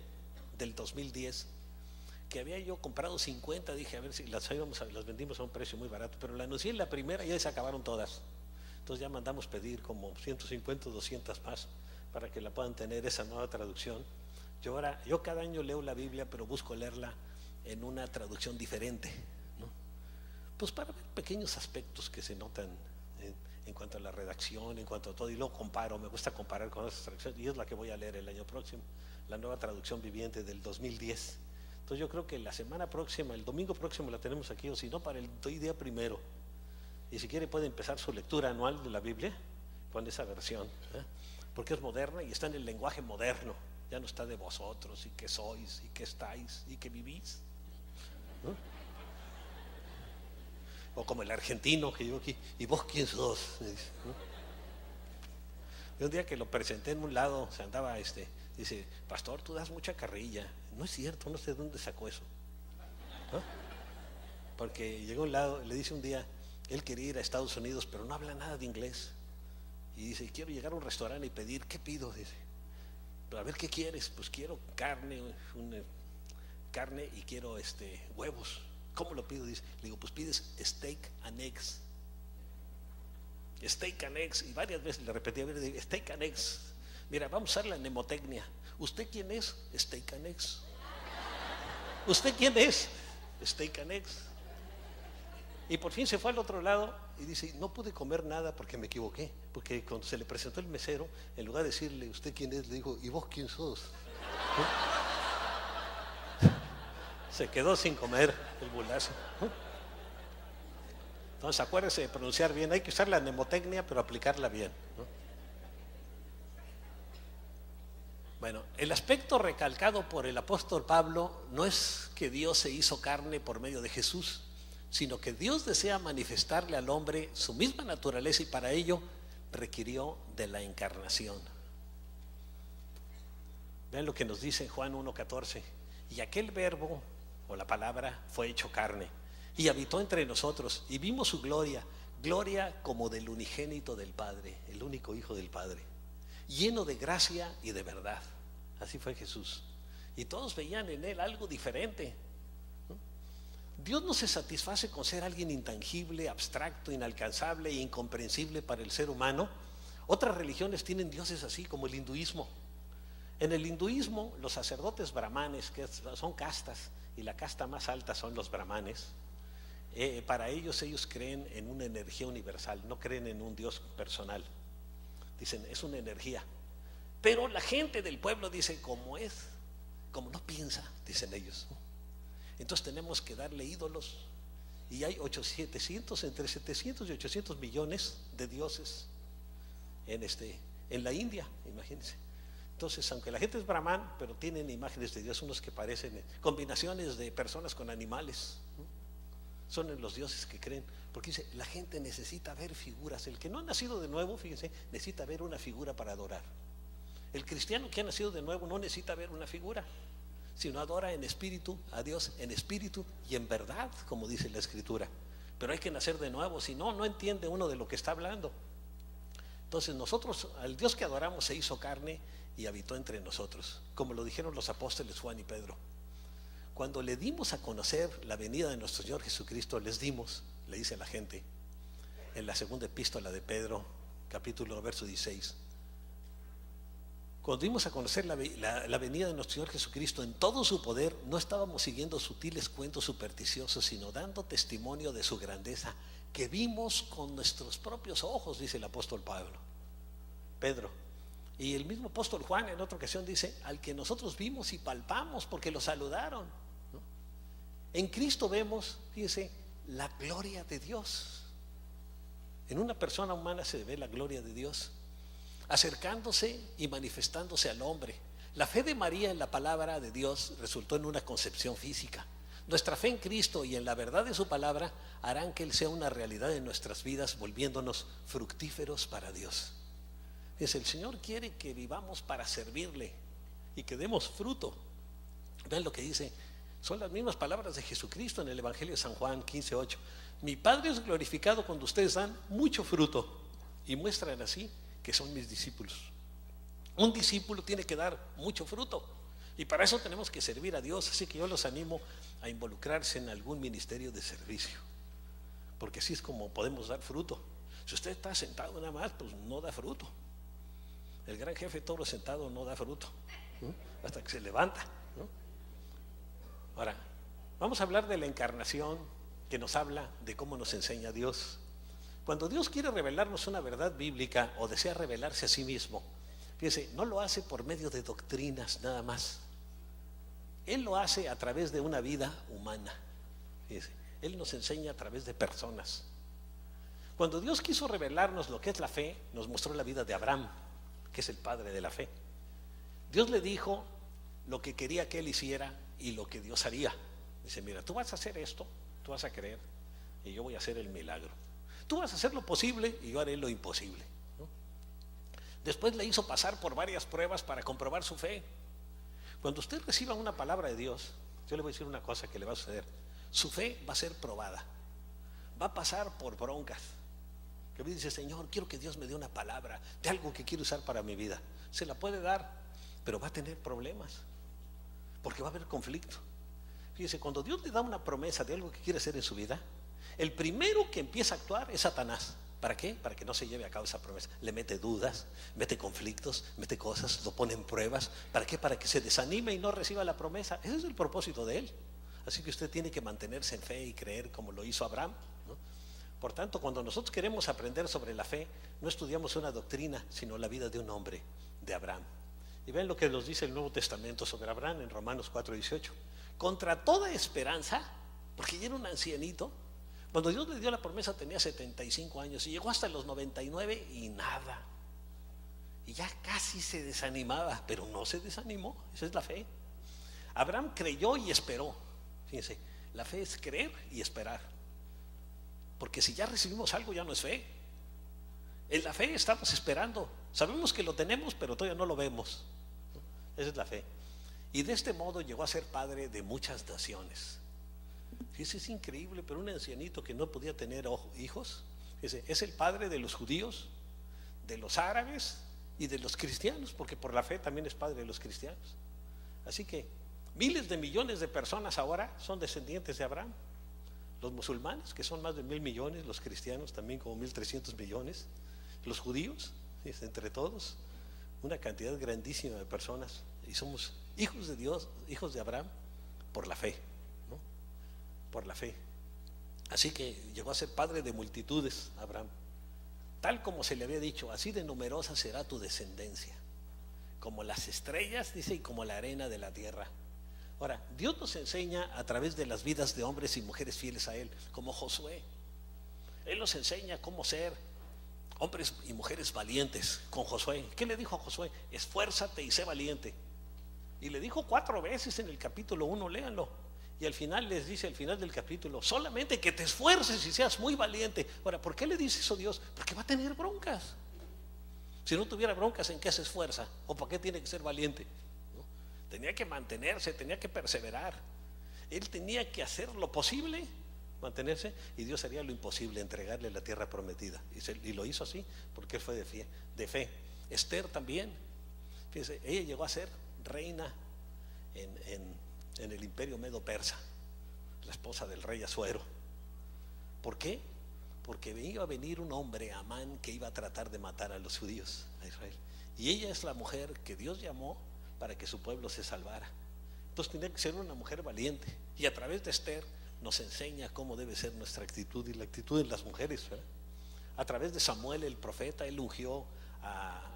[SPEAKER 2] del 2010, que había yo comprado 50, dije a ver si las vendimos a un precio muy barato, pero la anuncié en la primera y ya se acabaron todas. Entonces ya mandamos pedir como 150 o 200 más para que la puedan tener, esa nueva traducción. Yo cada año leo la Biblia, pero busco leerla en una traducción diferente, ¿no? Pues para ver pequeños aspectos que se notan en cuanto a la redacción, en cuanto a todo, y luego comparo, me gusta comparar con otras traducciones, y es la que voy a leer el año próximo, la nueva traducción viviente del 2010. Entonces yo creo que la semana próxima, el domingo próximo la tenemos aquí, o si no para el día primero, y si quiere puede empezar su lectura anual de la Biblia con esa versión, porque es moderna y está en el lenguaje moderno, ya no está de vosotros y que sois y que estáis y que vivís, ¿no? O como el argentino que llegó aquí, ¿y vos quién sos? Me dice, ¿no? Y un día que lo presenté en un lado, se andaba dice, pastor, tú das mucha carrilla. No es cierto, no sé de dónde sacó eso, ¿no? Porque llegó a un lado, le dice un día, él quería ir a Estados Unidos, pero no habla nada de inglés. Y dice, quiero llegar a un restaurante y pedir, ¿qué pido? Dice, a ver, ¿qué quieres? Pues quiero carne y quiero huevos. ¿Cómo lo pido? Dice, le digo, pues pides steak and eggs. Steak and eggs. Y varias veces le repetí, a ver, steak and eggs. Mira, vamos a usar la mnemotecnia. ¿Usted quién es? Steak and eggs. ¿Usted quién es? Steak and eggs. Y por fin se fue al otro lado y dice, no pude comer nada porque me equivoqué. Porque cuando se le presentó el mesero, en lugar de decirle, ¿usted quién es? Le dijo, ¿y vos quién sos? Se quedó sin comer el bulazo. Entonces acuérdese de pronunciar bien, hay que usar la mnemotecnia pero aplicarla bien, ¿no? Bueno, el aspecto recalcado por el apóstol Pablo no es que Dios se hizo carne por medio de Jesús, sino que Dios desea manifestarle al hombre su misma naturaleza y para ello requirió de la encarnación. Vean lo que nos dice Juan 1:14, y aquel verbo o la palabra fue hecho carne y habitó entre nosotros y vimos su gloria, gloria como del unigénito del Padre, el único Hijo del Padre, lleno de gracia y de verdad. Así fue Jesús. Y todos veían en él algo diferente, ¿no? Dios no se satisface con ser alguien intangible, abstracto, inalcanzable e incomprensible para el ser humano. Otras religiones tienen dioses así, como el hinduismo. En el hinduismo, los sacerdotes brahmanes, que son castas, y la casta más alta son los brahmanes, para ellos creen en una energía universal, no creen en un Dios personal. Dicen, es una energía. Pero la gente del pueblo dice, como no piensa, dicen ellos, ¿no? Entonces tenemos que darle ídolos. Y hay entre 700 y 800 millones de dioses en la India, imagínense. Entonces, aunque la gente es brahman, pero tienen imágenes de Dios, unos que parecen combinaciones de personas con animales, ¿no? Son los dioses que creen, porque dice, la gente necesita ver figuras. El que no ha nacido de nuevo, fíjense, necesita ver una figura para adorar. El cristiano que ha nacido de nuevo no necesita ver una figura, sino adora en espíritu a Dios, en espíritu y en verdad, como dice la Escritura. Pero hay que nacer de nuevo, si no, no entiende uno de lo que está hablando. Entonces nosotros, al Dios que adoramos se hizo carne y habitó entre nosotros, como lo dijeron los apóstoles Juan y Pedro. Cuando le dimos a conocer la venida de nuestro Señor Jesucristo, le dice a la gente en la segunda epístola de Pedro, capítulo 1, verso 16. Cuando dimos a conocer la venida de nuestro Señor Jesucristo en todo su poder, no estábamos siguiendo sutiles cuentos supersticiosos, sino dando testimonio de su grandeza, que vimos con nuestros propios ojos, dice el apóstol Pedro. Y el mismo apóstol Juan en otra ocasión dice, al que nosotros vimos y palpamos porque lo saludaron, ¿no? En Cristo vemos, fíjense, la gloria de Dios. En una persona humana se ve la gloria de Dios, acercándose y manifestándose al hombre. La fe de María en la palabra de Dios resultó en una concepción física. Nuestra fe en Cristo y en la verdad de su palabra harán que Él sea una realidad en nuestras vidas, volviéndonos fructíferos para Dios. El Señor quiere que vivamos para servirle y que demos fruto. Vean lo que dice, son las mismas palabras de Jesucristo en el Evangelio de San Juan 15:8. Mi Padre es glorificado cuando ustedes dan mucho fruto y muestran así que son mis discípulos. Un discípulo tiene que dar mucho fruto y para eso tenemos que servir a Dios. Así que yo los animo a involucrarse en algún ministerio de servicio, porque así es como podemos dar fruto. Si usted está sentado nada más, pues no da fruto. El gran jefe toro sentado no da fruto, ¿no? Hasta que se levanta, ¿no? Ahora, vamos a hablar de la encarnación, que nos habla de cómo nos enseña Dios. Cuando Dios quiere revelarnos una verdad bíblica o desea revelarse a sí mismo, fíjense, no lo hace por medio de doctrinas nada más. Él lo hace a través de una vida humana. Fíjense, Él nos enseña a través de personas. Cuando Dios quiso revelarnos lo que es la fe, nos mostró la vida de Abraham, que es el padre de la fe. Dios le dijo lo que quería que él hiciera y lo que Dios haría. Dice, mira, tú vas a hacer esto, tú vas a creer y yo voy a hacer el milagro. Tú vas a hacer lo posible y yo haré lo imposible, ¿no? Después le hizo pasar por varias pruebas para comprobar su fe. Cuando usted reciba una palabra de Dios, yo le voy a decir una cosa que le va a suceder. Su fe va a ser probada, va a pasar por broncas. Que me dice, Señor, quiero que Dios me dé una palabra de algo que quiero usar para mi vida. Se la puede dar, pero va a tener problemas, porque va a haber conflicto. Fíjese, cuando Dios le da una promesa de algo que quiere hacer en su vida, el primero que empieza a actuar es Satanás. ¿Para qué? Para que no se lleve a cabo esa promesa. Le mete dudas, mete conflictos, mete cosas, lo pone en pruebas. ¿Para qué? Para que se desanime y no reciba la promesa. Ese es el propósito de él. Así que usted tiene que mantenerse en fe y creer como lo hizo Abraham, ¿no? Por tanto, cuando nosotros queremos aprender sobre la fe, no estudiamos una doctrina, sino la vida de un hombre, de Abraham. Y ven lo que nos dice el Nuevo Testamento sobre Abraham en Romanos 4:18. Contra toda esperanza, porque ya era un ancianito, cuando Dios le dio la promesa tenía 75 años y llegó hasta los 99 y nada. Y ya casi se desanimaba, pero no se desanimó. Esa es la fe. Abraham creyó y esperó. Fíjense, la fe es creer y esperar. Porque si ya recibimos algo ya no es fe. En la fe estamos esperando. Sabemos que lo tenemos, pero todavía no lo vemos. Esa es la fe. Y de este modo llegó a ser padre de muchas naciones. Fíjese, es increíble, pero un ancianito que no podía tener hijos, fíjese, es el padre de los judíos, de los árabes y de los cristianos, porque por la fe también es padre de los cristianos. Así que miles de millones de personas ahora son descendientes de Abraham. Los musulmanes, que son más de 1,000 millones, los cristianos también como 1,300 millones, los judíos, entre todos, una cantidad grandísima de personas, y somos hijos de Dios, hijos de Abraham, por la fe, ¿no? Por la fe. Así que llegó a ser padre de multitudes, Abraham. Tal como se le había dicho, así de numerosa será tu descendencia, como las estrellas, dice, y como la arena de la tierra. Ahora, Dios nos enseña a través de las vidas de hombres y mujeres fieles a Él, como Josué. Él nos enseña cómo ser hombres y mujeres valientes con Josué. ¿Qué le dijo a Josué? Esfuérzate y sé valiente. Y le dijo 4 veces en el capítulo 1, léanlo. Y al final les dice, al final del capítulo, solamente que te esfuerces y seas muy valiente. Ahora, ¿por qué le dice eso a Dios? Porque va a tener broncas. Si no tuviera broncas, ¿en qué se esfuerza? ¿O por qué tiene que ser valiente? Tenía que mantenerse, tenía que perseverar. Él tenía que hacer lo posible, mantenerse, y Dios haría lo imposible, entregarle la tierra prometida. Y lo hizo así, porque él fue de fe. Esther también, fíjense, ella llegó a ser reina en el imperio medo-persa, la esposa del rey Asuero. ¿Por qué? Porque iba a venir un hombre, Amán, que iba a tratar de matar a los judíos, a Israel. Y ella es la mujer que Dios llamó para que su pueblo se salvara. Entonces tenía que ser una mujer valiente. Y a través de Esther nos enseña cómo debe ser nuestra actitud y la actitud de las mujeres, ¿verdad? A través de Samuel el profeta, él ungió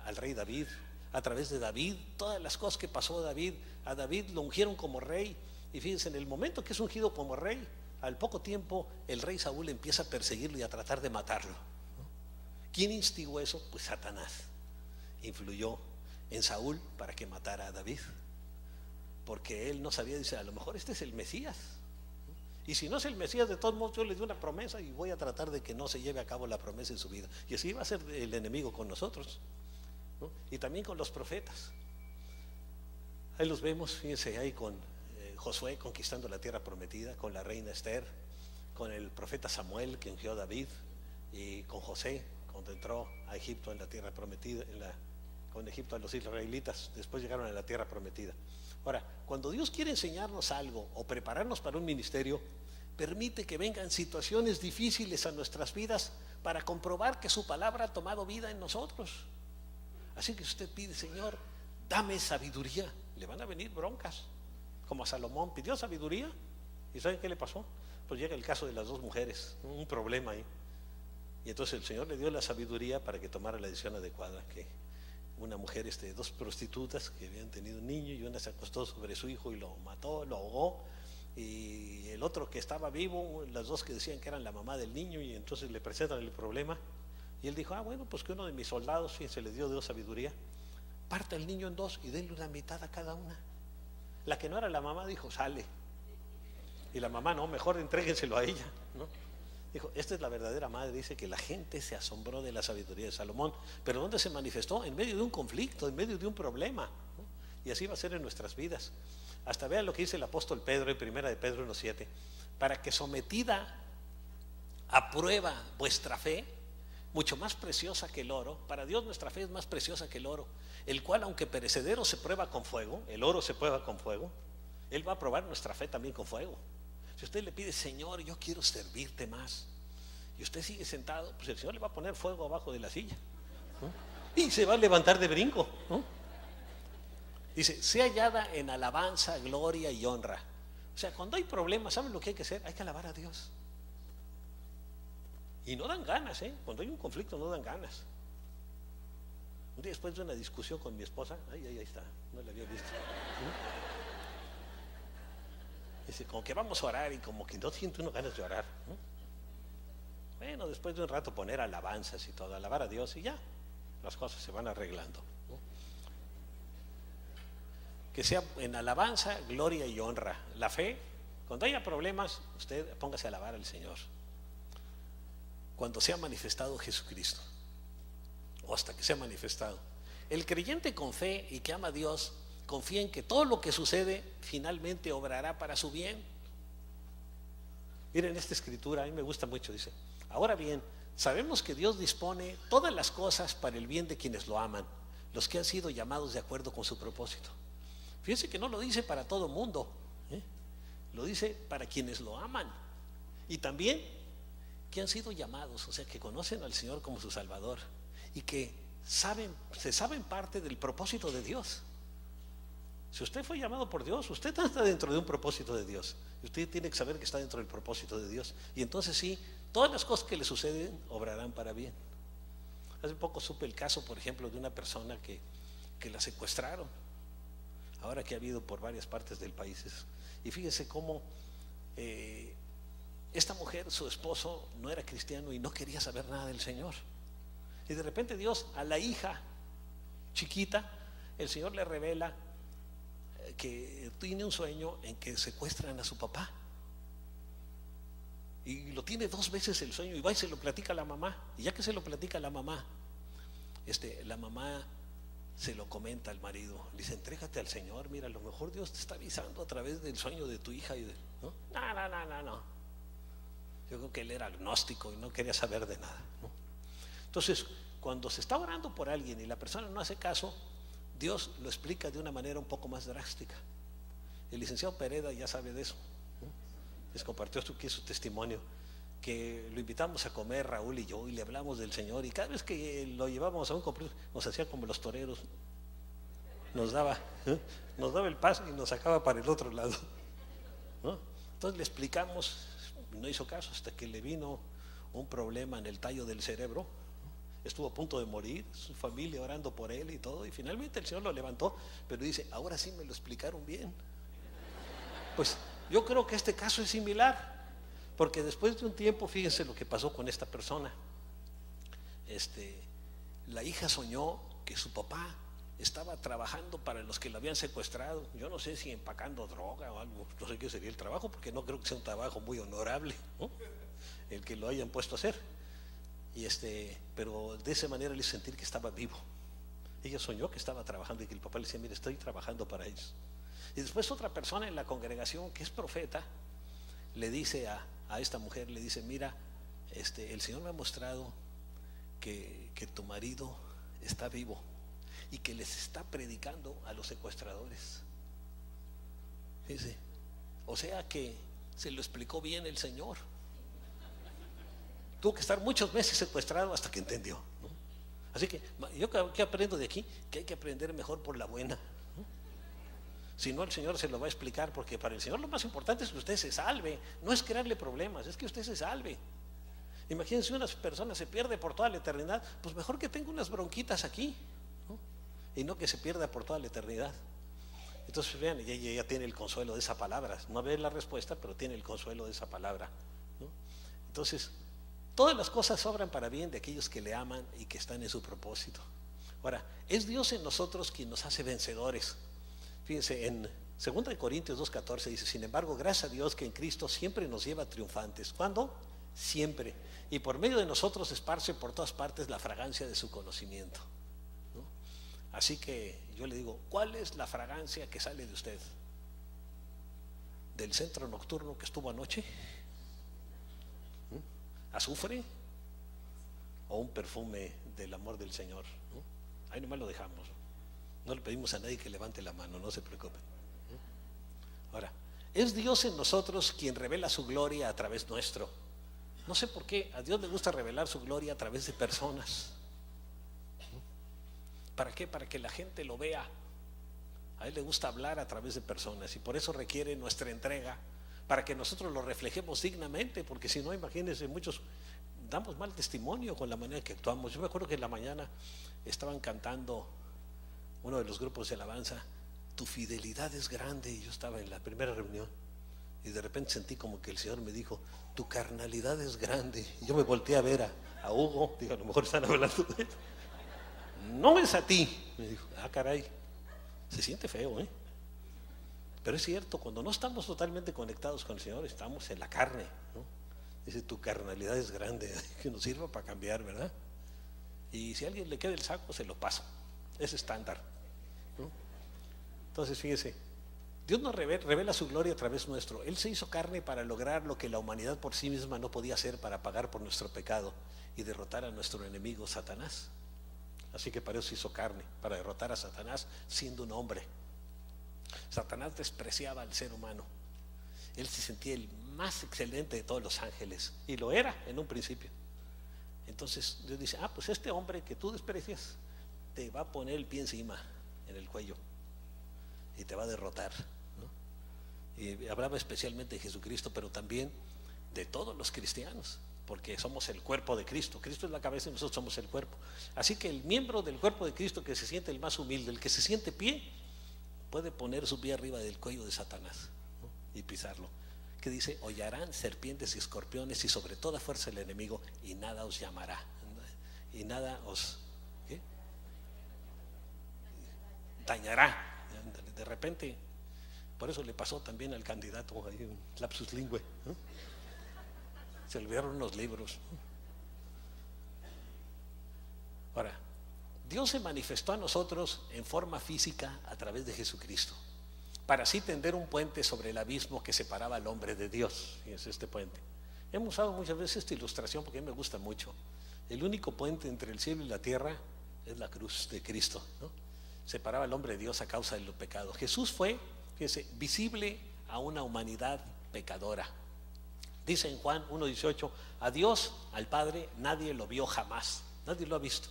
[SPEAKER 2] al rey David. A través de David, todas las cosas que pasó a David lo ungieron como rey. Y fíjense, en el momento que es ungido como rey, al poco tiempo el rey Saúl empieza a perseguirlo y a tratar de matarlo. ¿Quién instigó eso? Pues Satanás influyó en Saúl para que matara a David, porque él no sabía, dice, a lo mejor este es el Mesías, y si no es el Mesías, de todos modos yo le di una promesa y voy a tratar de que no se lleve a cabo la promesa en su vida. Y así va a ser el enemigo con nosotros, ¿no? Y también con los profetas. Ahí los vemos, fíjense, ahí con Josué conquistando la tierra prometida, con la reina Esther, con el profeta Samuel que ungió a David, y con José cuando entró a Egipto en la tierra prometida, con Egipto a los israelitas, después llegaron a la tierra prometida. Ahora, cuando Dios quiere enseñarnos algo o prepararnos para un ministerio, permite que vengan situaciones difíciles a nuestras vidas para comprobar que su palabra ha tomado vida en nosotros. Así que usted pide, Señor, dame sabiduría. Le van a venir broncas, como a Salomón pidió sabiduría, ¿y saben qué le pasó? Pues llega el caso de las dos mujeres, un problema ahí, y entonces el Señor le dio la sabiduría para que tomara la decisión adecuada. Que una mujer, dos prostitutas que habían tenido un niño, y una se acostó sobre su hijo y lo mató, lo ahogó, y el otro que estaba vivo, las dos que decían que eran la mamá del niño, y entonces le presentan el problema, y él dijo, bueno, pues que uno de mis soldados, fíjense, le dio sabiduría, parta el niño en dos y denle una mitad a cada una. La que no era la mamá dijo, sale, y la mamá, no, mejor entréguenselo a ella, ¿no? Dijo, esta es la verdadera madre. Dice que la gente se asombró de la sabiduría de Salomón, pero ¿dónde se manifestó? En medio de un conflicto, en medio de un problema, ¿no? Y así va a ser en nuestras vidas. Hasta vean lo que dice el apóstol Pedro en primera de Pedro 1:7, para que sometida a prueba vuestra fe, mucho más preciosa que el oro, para Dios nuestra fe es más preciosa que el oro, el cual aunque perecedero se prueba con fuego, el oro se prueba con fuego, Él va a probar nuestra fe también con fuego. Si usted le pide, Señor, yo quiero servirte más, y usted sigue sentado, pues el Señor le va a poner fuego abajo de la silla, ¿no? Y se va a levantar de brinco, ¿no? Dice, sea hallada en alabanza, gloria y honra. O sea, cuando hay problemas, ¿saben lo que hay que hacer? Hay que alabar a Dios. Y no dan ganas, cuando hay un conflicto no dan ganas. Un día después de una discusión con mi esposa, ahí está, no la había visto, ¿no? Dice, como que vamos a orar, y como que no siente uno ganas de orar, ¿no? Bueno, después de un rato poner alabanzas y todo, alabar a Dios, y ya las cosas se van arreglando, ¿no? Que sea en alabanza, gloria y honra. La fe, cuando haya problemas, usted póngase a alabar al Señor. Cuando sea manifestado Jesucristo, o hasta que sea manifestado. El creyente con fe y que ama a Dios, confía en que todo lo que sucede finalmente obrará para su bien. Miren esta escritura, a mí me gusta mucho, dice, ahora bien, sabemos que Dios dispone todas las cosas para el bien de quienes lo aman, los que han sido llamados de acuerdo con su propósito. Fíjense que no lo dice para todo mundo, lo dice para quienes lo aman, y también que han sido llamados, o sea, que conocen al Señor como su Salvador, y que se saben parte del propósito de Dios. Si usted fue llamado por Dios, usted está dentro de un propósito de Dios, y usted tiene que saber que está dentro del propósito de Dios, y entonces sí, todas las cosas que le suceden obrarán para bien. Hace poco supe el caso, por ejemplo, de una persona que la secuestraron, ahora que ha habido por varias partes del país, y fíjese cómo esta mujer, su esposo no era cristiano y no quería saber nada del Señor, y de repente Dios, a la hija chiquita, el Señor le revela que tiene un sueño en que secuestran a su papá, y lo tiene 2 veces el sueño, y va y se lo platica a la mamá, y ya que se lo platica a la mamá, la mamá se lo comenta al marido, le dice, entrégate al Señor, mira, a lo mejor Dios te está avisando a través del sueño de tu hija, ¿no? No. Yo creo que él era agnóstico y no quería saber de nada, ¿no? Entonces, cuando se está orando por alguien y la persona no hace caso, Dios lo explica de una manera un poco más drástica. El licenciado Pereda ya sabe de eso, ¿no? Les compartió aquí su testimonio, que lo invitamos a comer Raúl y yo, y le hablamos del Señor, y cada vez que lo llevábamos a un cumpleaños nos hacía como los toreros, nos daba el paso y nos sacaba para el otro lado, ¿no? Entonces le explicamos, no hizo caso, hasta que le vino un problema en el tallo del cerebro, estuvo a punto de morir, su familia orando por él y todo, y finalmente el Señor lo levantó, pero dice, ahora sí me lo explicaron bien. Pues yo creo que este caso es similar. Porque después de un tiempo, fíjense lo que pasó con esta persona. La hija soñó que su papá estaba trabajando para los que la habían secuestrado. Yo no sé si empacando droga o algo, no sé qué sería el trabajo, porque no creo que sea un trabajo muy honorable, ¿no?, el que lo hayan puesto a hacer. Pero de esa manera le hizo sentir que estaba vivo. Ella soñó que estaba trabajando y que el papá le decía: mire, estoy trabajando para ellos. Y después otra persona en la congregación que es profeta le dice a esta mujer, le dice: mira, el Señor me ha mostrado que tu marido está vivo y que les está predicando a los secuestradores. Fíjese, o sea que se lo explicó bien el Señor. Tuvo que estar muchos meses secuestrado hasta que entendió, ¿no? Así que yo que aprendo de aquí, que hay que aprender mejor por la buena, ¿no? Si no, el Señor se lo va a explicar, porque para el Señor lo más importante es que usted se salve, no es crearle problemas, es que usted se salve. Imagínense, una persona se pierde por toda la eternidad, pues mejor que tenga unas bronquitas aquí, ¿no?, y no que se pierda por toda la eternidad. Entonces vean, ella ya tiene el consuelo de esa palabra, no ve la respuesta, pero tiene el consuelo de esa palabra, ¿no? Entonces, todas las cosas obran para bien de aquellos que le aman y que están en su propósito. Ahora, es Dios en nosotros quien nos hace vencedores. Fíjense, en 2 Corintios 2:14 dice: sin embargo, gracias a Dios que en Cristo siempre nos lleva triunfantes. ¿Cuándo? Siempre. Y por medio de nosotros esparce por todas partes la fragancia de su conocimiento, ¿no? Así que yo le digo: ¿cuál es la fragancia que sale de usted? ¿Del centro nocturno que estuvo anoche? ¿Azufre? ¿O un perfume del amor del Señor? ¿No? Ahí nomás lo dejamos. No le pedimos a nadie que levante la mano, no se preocupen. Ahora, es Dios en nosotros quien revela su gloria a través nuestro. No sé por qué a Dios le gusta revelar su gloria a través de personas. ¿Para qué? Para que la gente lo vea. A Él le gusta hablar a través de personas, y por eso requiere nuestra entrega, para que nosotros lo reflejemos dignamente, porque si no, imagínense, muchos damos mal testimonio con la manera que actuamos. Yo me acuerdo que en la mañana estaban cantando uno de los grupos de alabanza: tu fidelidad es grande, y yo estaba en la primera reunión y de repente sentí como que el Señor me dijo: tu carnalidad es grande. Y yo me volteé a ver a Hugo, digo: a lo mejor están hablando de él. No es a ti, me dijo. Ah, caray, se siente feo, ¿eh? Pero es cierto, cuando no estamos totalmente conectados con el Señor, estamos en la carne, ¿no? Dice: tu carnalidad es grande, que nos sirva para cambiar, ¿verdad? Y si a alguien le queda el saco, se lo paso, es estándar, ¿no? Entonces, fíjese, Dios nos revela su gloria a través nuestro. Él se hizo carne para lograr lo que la humanidad por sí misma no podía hacer, para pagar por nuestro pecado y derrotar a nuestro enemigo Satanás. Así que para eso se hizo carne, para derrotar a Satanás siendo un hombre. Satanás despreciaba al ser humano. Él se sentía el más excelente de todos los ángeles, y lo era en un principio. Entonces Dios dice: pues este hombre que tú desprecias te va a poner el pie encima, en el cuello, y te va a derrotar, ¿no? Y hablaba especialmente de Jesucristo, pero también de todos los cristianos, porque somos el cuerpo de Cristo. Cristo es la cabeza y nosotros somos el cuerpo. Así que el miembro del cuerpo de Cristo que se siente el más humilde, el que se siente pie, puede poner su pie arriba del cuello de Satanás, ¿no?, y pisarlo. Que dice: hollarán serpientes y escorpiones y sobre toda fuerza el enemigo, y nada os llamará, y nada os dañará. De repente, por eso le pasó también al candidato ahí un lapsus lingüe, ¿no? Se olvidaron los libros. Ahora, Dios se manifestó a nosotros en forma física a través de Jesucristo, para así tender un puente sobre el abismo que separaba al hombre de Dios. Fíjense, este puente. Hemos usado muchas veces esta ilustración porque a mí me gusta mucho. El único puente entre el cielo y la tierra es la cruz de Cristo, ¿no? Separaba al hombre de Dios a causa del pecado. Jesús fue, fíjense, visible a una humanidad pecadora. Dice en Juan 1:18: a Dios, al Padre, nadie lo vio jamás, nadie lo ha visto.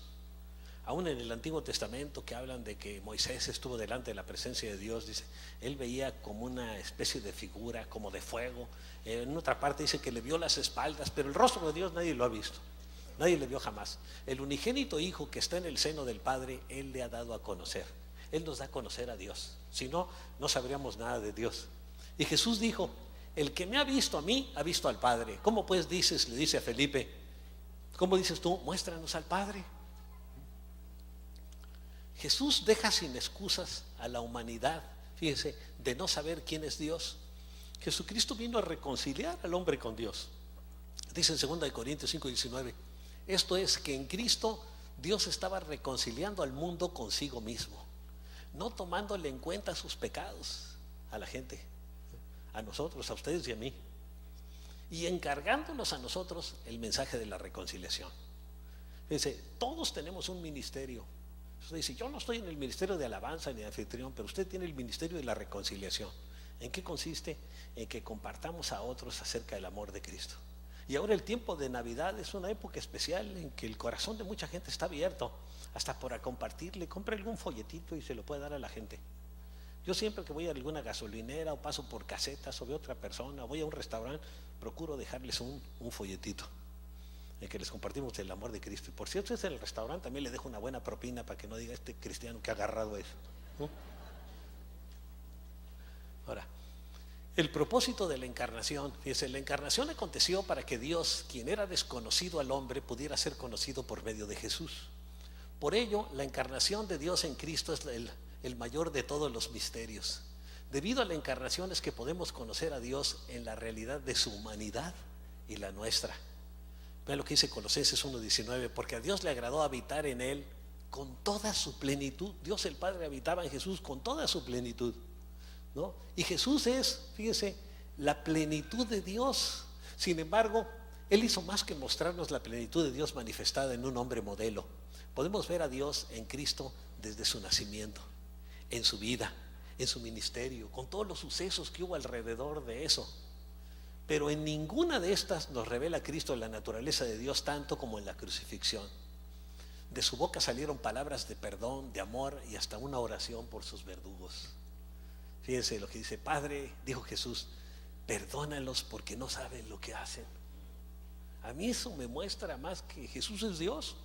[SPEAKER 2] Aún en el Antiguo Testamento, que hablan de que Moisés estuvo delante de la presencia de Dios, dice, él veía como una especie de figura, como de fuego. En otra parte dice que le vio las espaldas, pero el rostro de Dios nadie lo ha visto, nadie le vio jamás. El unigénito Hijo que está en el seno del Padre, Él le ha dado a conocer. Él nos da a conocer a Dios. Si no, no sabríamos nada de Dios. Y Jesús dijo: el que me ha visto a mí, ha visto al Padre. ¿Cómo pues dices, le dice a Felipe, cómo dices tú, muéstranos al Padre? Jesús deja sin excusas a la humanidad, fíjese, de no saber quién es Dios. Jesucristo vino a reconciliar al hombre con Dios. Dice en 2 Corintios 5:19, esto es que en Cristo Dios estaba reconciliando al mundo consigo mismo, no tomándole en cuenta sus pecados a la gente, a nosotros, a ustedes y a mí, y encargándonos a nosotros el mensaje de la reconciliación. Fíjense, todos tenemos un ministerio. Usted dice, yo no estoy en el ministerio de alabanza ni de anfitrión, pero usted tiene el ministerio de la reconciliación. ¿En qué consiste? En que compartamos a otros acerca del amor de Cristo. Y ahora el tiempo de Navidad es una época especial en que el corazón de mucha gente está abierto, hasta para compartirle. Compre algún folletito y se lo puede dar a la gente. Yo siempre que voy a alguna gasolinera o paso por casetas o veo otra persona, voy a un restaurante, procuro dejarles un folletito en que les compartimos el amor de Cristo. Y por cierto, es en el restaurante, también le dejo una buena propina para que no diga este cristiano que ha agarrado eso, ¿no? Ahora, el propósito de la encarnación, fíjese, la encarnación aconteció para que Dios, quien era desconocido al hombre, pudiera ser conocido por medio de Jesús. Por ello, la encarnación de Dios en Cristo es el mayor de todos los misterios. Debido a la encarnación es que podemos conocer a Dios en la realidad de su humanidad y la nuestra. Vean lo que dice Colosenses 1:19, porque a Dios le agradó habitar en él con toda su plenitud. Dios el Padre habitaba en Jesús con toda su plenitud, ¿no? Y Jesús es, fíjese, la plenitud de Dios. Sin embargo, Él hizo más que mostrarnos la plenitud de Dios manifestada en un hombre modelo. Podemos ver a Dios en Cristo desde su nacimiento, en su vida, en su ministerio, con todos los sucesos que hubo alrededor de eso. Pero en ninguna de estas nos revela a Cristo la naturaleza de Dios tanto como en la crucifixión. De su boca salieron palabras de perdón, de amor y hasta una oración por sus verdugos. Fíjense lo que dice, Padre, dijo Jesús, perdónalos porque no saben lo que hacen. A mí eso me muestra más que Jesús es Dios.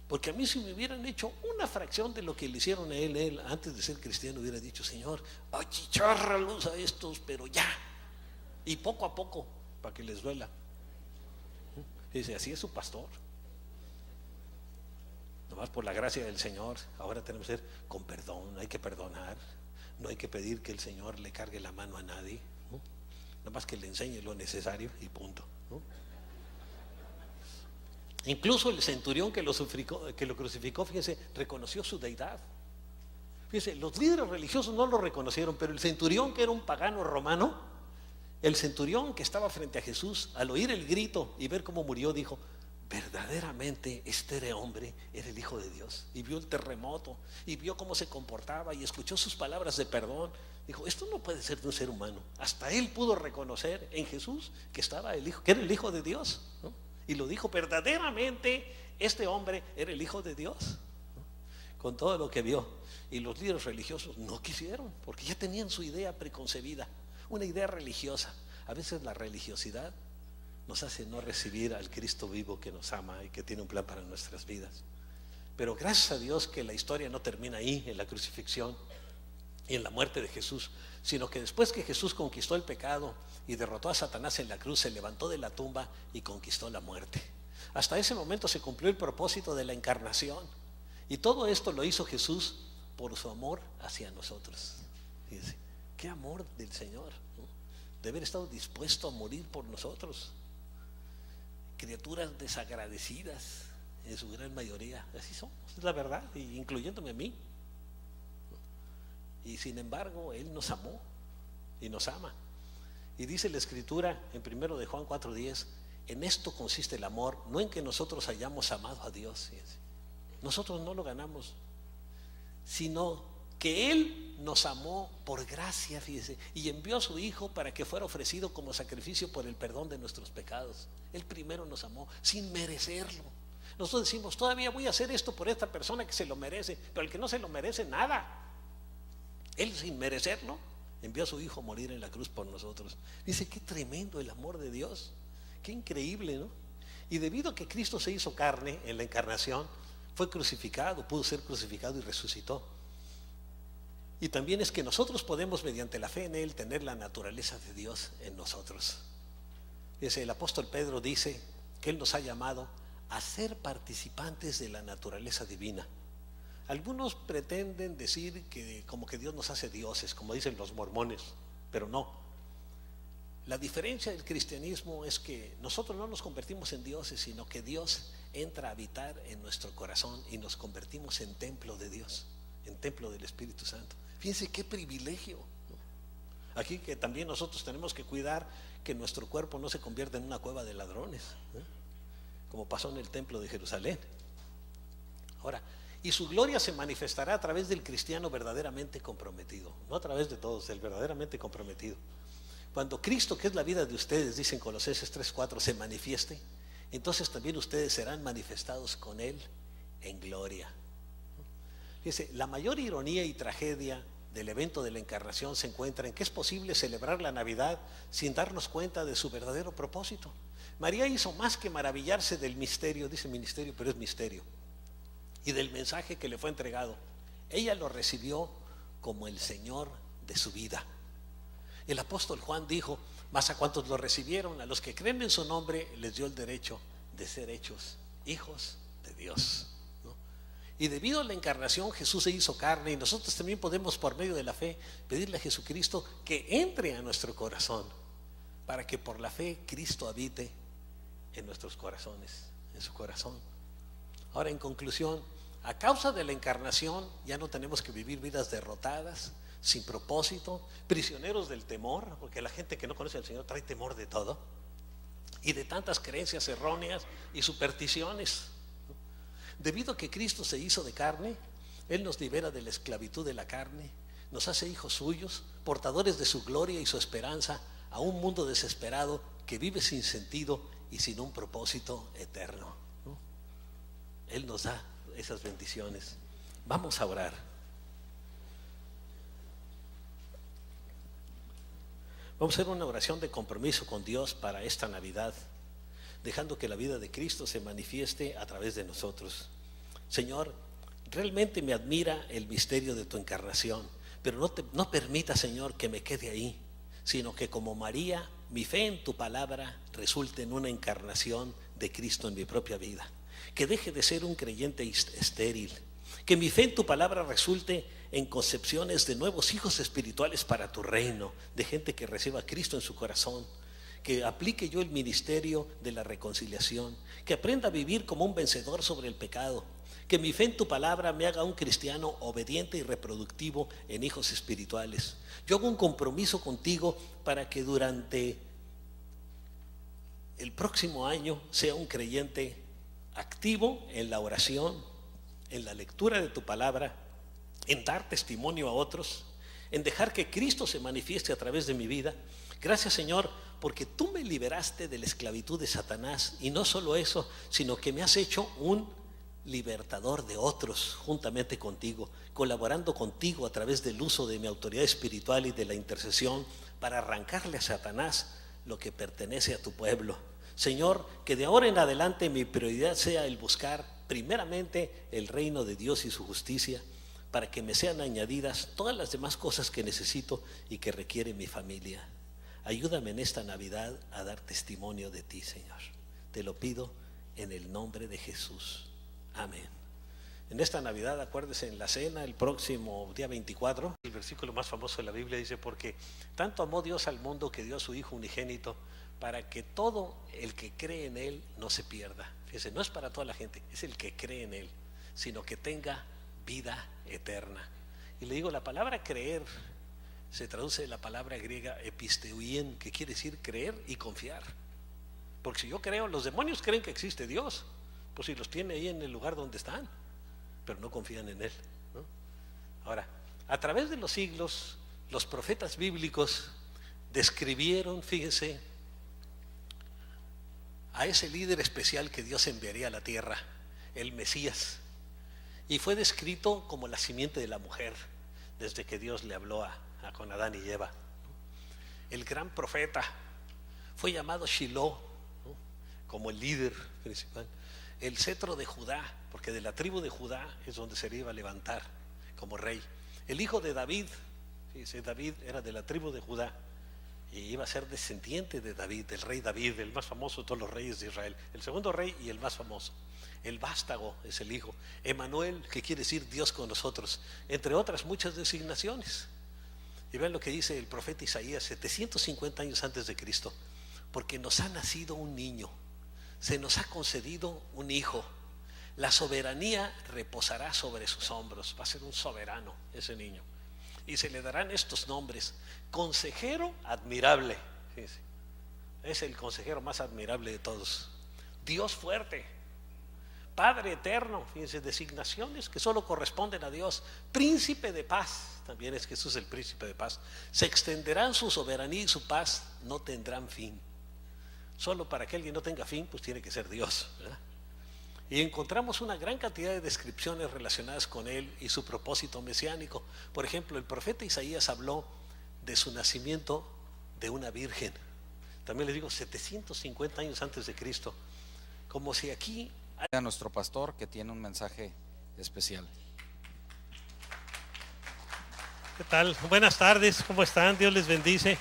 [SPEAKER 2] Porque a mí si me hubieran hecho una fracción de lo que le hicieron a él antes de ser cristiano, hubiera dicho, Señor, achicharralos a estos, pero ya. Y poco a poco, para que les duela. Dice, así es su pastor. Nomás por la gracia del Señor, ahora tenemos que ser con perdón, hay que perdonar. No hay que pedir que el Señor le cargue la mano a nadie, ¿no? Nomás que le enseñe lo necesario y punto, ¿no? Incluso el centurión que lo crucificó, fíjense, reconoció su deidad. Fíjense, los líderes religiosos no lo reconocieron, pero el centurión, que era un pagano romano, el centurión que estaba frente a Jesús, al oír el grito y ver cómo murió, dijo, verdaderamente este hombre era el Hijo de Dios. Y vio el terremoto y vio cómo se comportaba y escuchó sus palabras de perdón. Dijo, esto no puede ser de un ser humano. Hasta él pudo reconocer en Jesús que estaba el Hijo, que era el Hijo de Dios, ¿no? Y lo dijo, verdaderamente este hombre era el Hijo de Dios, ¿no? Con todo lo que vio. Y los líderes religiosos no quisieron, porque ya tenían su idea preconcebida, una idea religiosa. A veces la religiosidad nos hace no recibir al Cristo vivo que nos ama y que tiene un plan para nuestras vidas. Pero gracias a Dios que la historia no termina ahí, en la crucifixión y en la muerte de Jesús, sino que después que Jesús conquistó el pecado y derrotó a Satanás en la cruz, se levantó de la tumba y conquistó la muerte. Hasta ese momento se cumplió el propósito de la encarnación, y todo esto lo hizo Jesús por su amor hacia nosotros. Fíjense, qué amor del Señor, ¿no? De haber estado dispuesto a morir por nosotros, criaturas desagradecidas en su gran mayoría. Así somos, es la verdad, incluyéndome a mí. Y sin embargo Él nos amó y nos ama. Y dice la Escritura en 1 de Juan 4:10, en esto consiste el amor, no en que nosotros hayamos amado a Dios, fíjense. Nosotros no lo ganamos, sino que Él nos amó por gracia, fíjese, y envió a su Hijo para que fuera ofrecido como sacrificio por el perdón de nuestros pecados. Él primero nos amó sin merecerlo. Nosotros decimos, todavía voy a hacer esto por esta persona que se lo merece, pero el que no se lo merece, nada. Él, sin merecerlo, envió a su Hijo a morir en la cruz por nosotros. Dice, qué tremendo el amor de Dios, qué increíble, ¿no? Y debido a que Cristo se hizo carne en la encarnación, fue crucificado, pudo ser crucificado y resucitó. Y también es que nosotros podemos, mediante la fe en Él, tener la naturaleza de Dios en nosotros. El apóstol Pedro dice que Él nos ha llamado a ser participantes de la naturaleza divina. Algunos pretenden decir que como que Dios nos hace dioses, como dicen los mormones, pero no. La diferencia del cristianismo es que nosotros no nos convertimos en dioses, sino que Dios entra a habitar en nuestro corazón y nos convertimos en templo de Dios, en templo del Espíritu Santo. Fíjense qué privilegio, ¿no? Aquí que también nosotros tenemos que cuidar que nuestro cuerpo no se convierta en una cueva de ladrones, ¿no? Como pasó en el templo de Jerusalén. Ahora, y su gloria se manifestará a través del cristiano verdaderamente comprometido, no a través de todos, el verdaderamente comprometido. Cuando Cristo, que es la vida de ustedes, dice en Colosenses 3:4, se manifieste, entonces también ustedes serán manifestados con Él en gloria. Fíjense, la mayor ironía y tragedia del evento de la encarnación se encuentra en que es posible celebrar la Navidad sin darnos cuenta de su verdadero propósito. María hizo más que maravillarse del misterio, dice ministerio, pero es misterio, y del mensaje que le fue entregado. Ella lo recibió como el Señor de su vida. El apóstol Juan dijo: mas a cuantos lo recibieron, a los que creen en su nombre, les dio el derecho de ser hechos hijos de Dios, ¿no? Y debido a la encarnación, Jesús se hizo carne, y nosotros también podemos, por medio de la fe, pedirle a Jesucristo que entre a nuestro corazón, para que por la fe Cristo habite en nuestros corazones, en su corazón. Ahora, en conclusión, a causa de la encarnación ya no tenemos que vivir vidas derrotadas, sin propósito, prisioneros del temor, porque la gente que no conoce al Señor trae temor de todo y de tantas creencias erróneas y supersticiones. Debido a que Cristo se hizo de carne, Él nos libera de la esclavitud de la carne, nos hace hijos suyos, portadores de su gloria y su esperanza a un mundo desesperado que vive sin sentido y sin un propósito eterno, ¿no? Él nos da esas bendiciones. Vamos a orar. Vamos a hacer una oración de compromiso con Dios para esta Navidad, dejando que la vida de Cristo se manifieste a través de nosotros. Señor, realmente me admira el misterio de tu encarnación, pero no permita, Señor, que me quede ahí, sino que como María, mi fe en tu palabra resulte en una encarnación de Cristo en mi propia vida. Que deje de ser un creyente estéril. Que mi fe en tu palabra resulte en concepciones de nuevos hijos espirituales para tu reino, de gente que reciba a Cristo en su corazón. Que aplique yo el ministerio de la reconciliación. Que aprenda a vivir como un vencedor sobre el pecado. Que mi fe en tu palabra me haga un cristiano obediente y reproductivo en hijos espirituales. Yo hago un compromiso contigo para que durante el próximo año sea un creyente activo en la oración, en la lectura de tu palabra, en dar testimonio a otros, en dejar que Cristo se manifieste a través de mi vida. Gracias, Señor, porque tú me liberaste de la esclavitud de Satanás, y no solo eso, sino que me has hecho un libertador de otros juntamente contigo, colaborando contigo a través del uso de mi autoridad espiritual y de la intercesión para arrancarle a Satanás lo que pertenece a tu pueblo. Señor, que de ahora en adelante mi prioridad sea el buscar primeramente el reino de Dios y su justicia, para que me sean añadidas todas las demás cosas que necesito y que requiere mi familia. Ayúdame en esta Navidad a dar testimonio de ti, Señor. Te lo pido en el nombre de Jesús. Amén. En esta Navidad, acuérdese, en la cena, el próximo día 24, el versículo más famoso de la Biblia dice: porque tanto amó Dios al mundo que dio a su Hijo unigénito, para que todo el que cree en Él no se pierda. Fíjese, no es para toda la gente, es el que cree en Él, sino que tenga vida eterna. Y le digo, la palabra creer se traduce de la palabra griega episteuien, que quiere decir creer y confiar. Porque si yo creo, los demonios creen que existe Dios, pues si los tiene ahí en el lugar donde están, pero no confían en Él, ¿no? Ahora, a través de los siglos, los profetas bíblicos describieron, fíjense, a ese líder especial que Dios enviaría a la tierra, el Mesías, y fue descrito como la simiente de la mujer desde que Dios le habló con Adán y Eva. El gran profeta fue llamado Shiloh, ¿no?, como el líder principal. El cetro de Judá, porque de la tribu de Judá es donde se le iba a levantar como rey. El hijo de David, fíjese, David era de la tribu de Judá y iba a ser descendiente de David, del rey David, el más famoso de todos los reyes de Israel, el segundo rey y el más famoso. El vástago es el hijo. Emanuel, que quiere decir Dios con nosotros, entre otras muchas designaciones. Y vean lo que dice el profeta Isaías 750 años antes de Cristo: porque nos ha nacido un niño, se nos ha concedido un hijo, la soberanía reposará sobre sus hombros. Va a ser un soberano ese niño, y se le darán estos nombres: consejero admirable. Fíjense, es el consejero más admirable de todos. Dios fuerte, Padre eterno. Fíjense, designaciones que solo corresponden a Dios. Príncipe de paz, también es Jesús el príncipe de paz. Se extenderán su soberanía y su paz no tendrán fin. Solo para que alguien no tenga fin, pues tiene que ser Dios, ¿verdad? Y encontramos una gran cantidad de descripciones relacionadas con él y su propósito mesiánico. Por ejemplo, el profeta Isaías habló de su nacimiento de una virgen. También les digo, 750 años antes de Cristo. Como si aquí...
[SPEAKER 1] A nuestro pastor, que tiene un mensaje especial.
[SPEAKER 2] ¿Qué tal? Buenas tardes, ¿cómo están? Dios les bendice.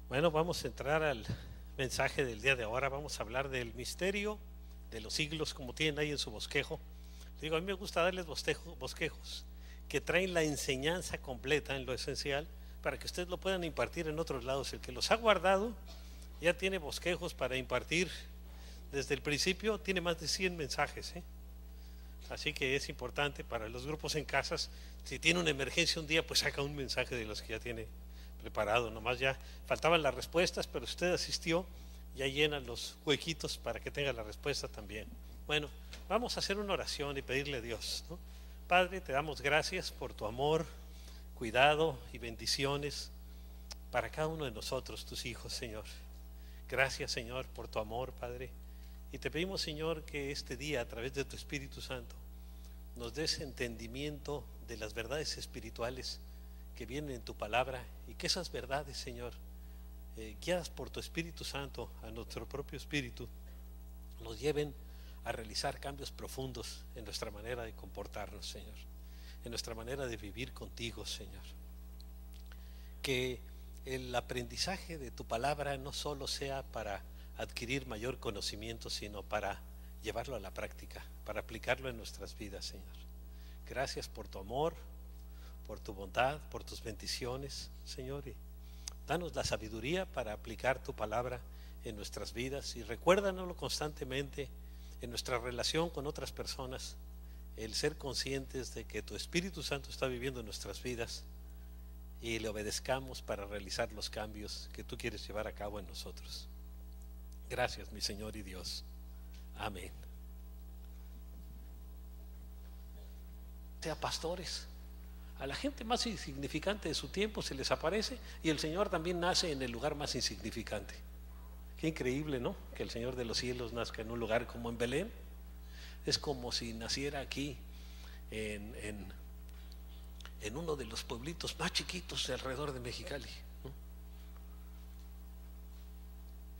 [SPEAKER 2] Bueno, vamos a entrar al mensaje del día de ahora. Vamos a hablar del misterio de los siglos, como tienen ahí en su bosquejo. Digo, a mí me gusta darles bosquejos que traen la enseñanza completa en lo esencial, para que ustedes lo puedan impartir en otros lados. El que los ha guardado ya tiene bosquejos para impartir desde el principio, tiene más de 100 mensajes, ¿eh? Así que es importante para los grupos en casas. Si tiene una emergencia un día, pues saca un mensaje de los que ya tiene preparado. Nomás ya faltaban las respuestas, pero usted asistió, ya llena los huequitos para que tenga la respuesta también. Bueno, vamos a hacer una oración y pedirle a Dios, ¿no? Padre, te damos gracias por tu amor, cuidado y bendiciones para cada uno de nosotros, tus hijos, Señor. Gracias, Señor, por tu amor, Padre. Y te pedimos, Señor, que este día, a través de tu Espíritu Santo, nos des entendimiento de las verdades espirituales que vienen en tu palabra, y que esas verdades, Señor, guiadas por tu Espíritu Santo, a nuestro propio espíritu, nos lleven a realizar cambios profundos en nuestra manera de comportarnos, Señor, en nuestra manera de vivir contigo, Señor. Que el aprendizaje de tu palabra no solo sea para adquirir mayor conocimiento, sino para llevarlo a la práctica, para aplicarlo en nuestras vidas, Señor. Gracias por tu amor, por tu bondad, por tus bendiciones, Señor, y danos la sabiduría para aplicar tu palabra en nuestras vidas, y recuérdanoslo constantemente en nuestra relación con otras personas, el ser conscientes de que tu Espíritu Santo está viviendo en nuestras vidas, y le obedezcamos para realizar los cambios que tú quieres llevar a cabo en nosotros. Gracias, mi Señor y Dios. Amén. Sea pastores. A la gente más insignificante de su tiempo se les aparece, y el Señor también nace en el lugar más insignificante. Qué increíble, ¿no? Que el Señor de los cielos nazca en un lugar como en Belén. Es como si naciera aquí en uno de los pueblitos más chiquitos de alrededor de Mexicali, ¿no?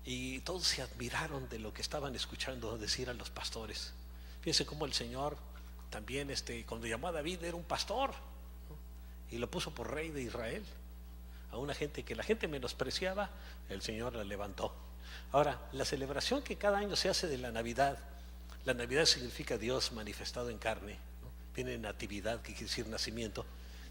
[SPEAKER 2] Y todos se admiraron de lo que estaban escuchando decir a los pastores. Fíjense cómo el Señor también, cuando llamó a David, era un pastor, ¿no? Y lo puso por rey de Israel. A una gente que la gente menospreciaba, el Señor la levantó. Ahora, la celebración que cada año se hace de la Navidad significa Dios manifestado en carne, ¿no? Viene natividad, que quiere decir nacimiento.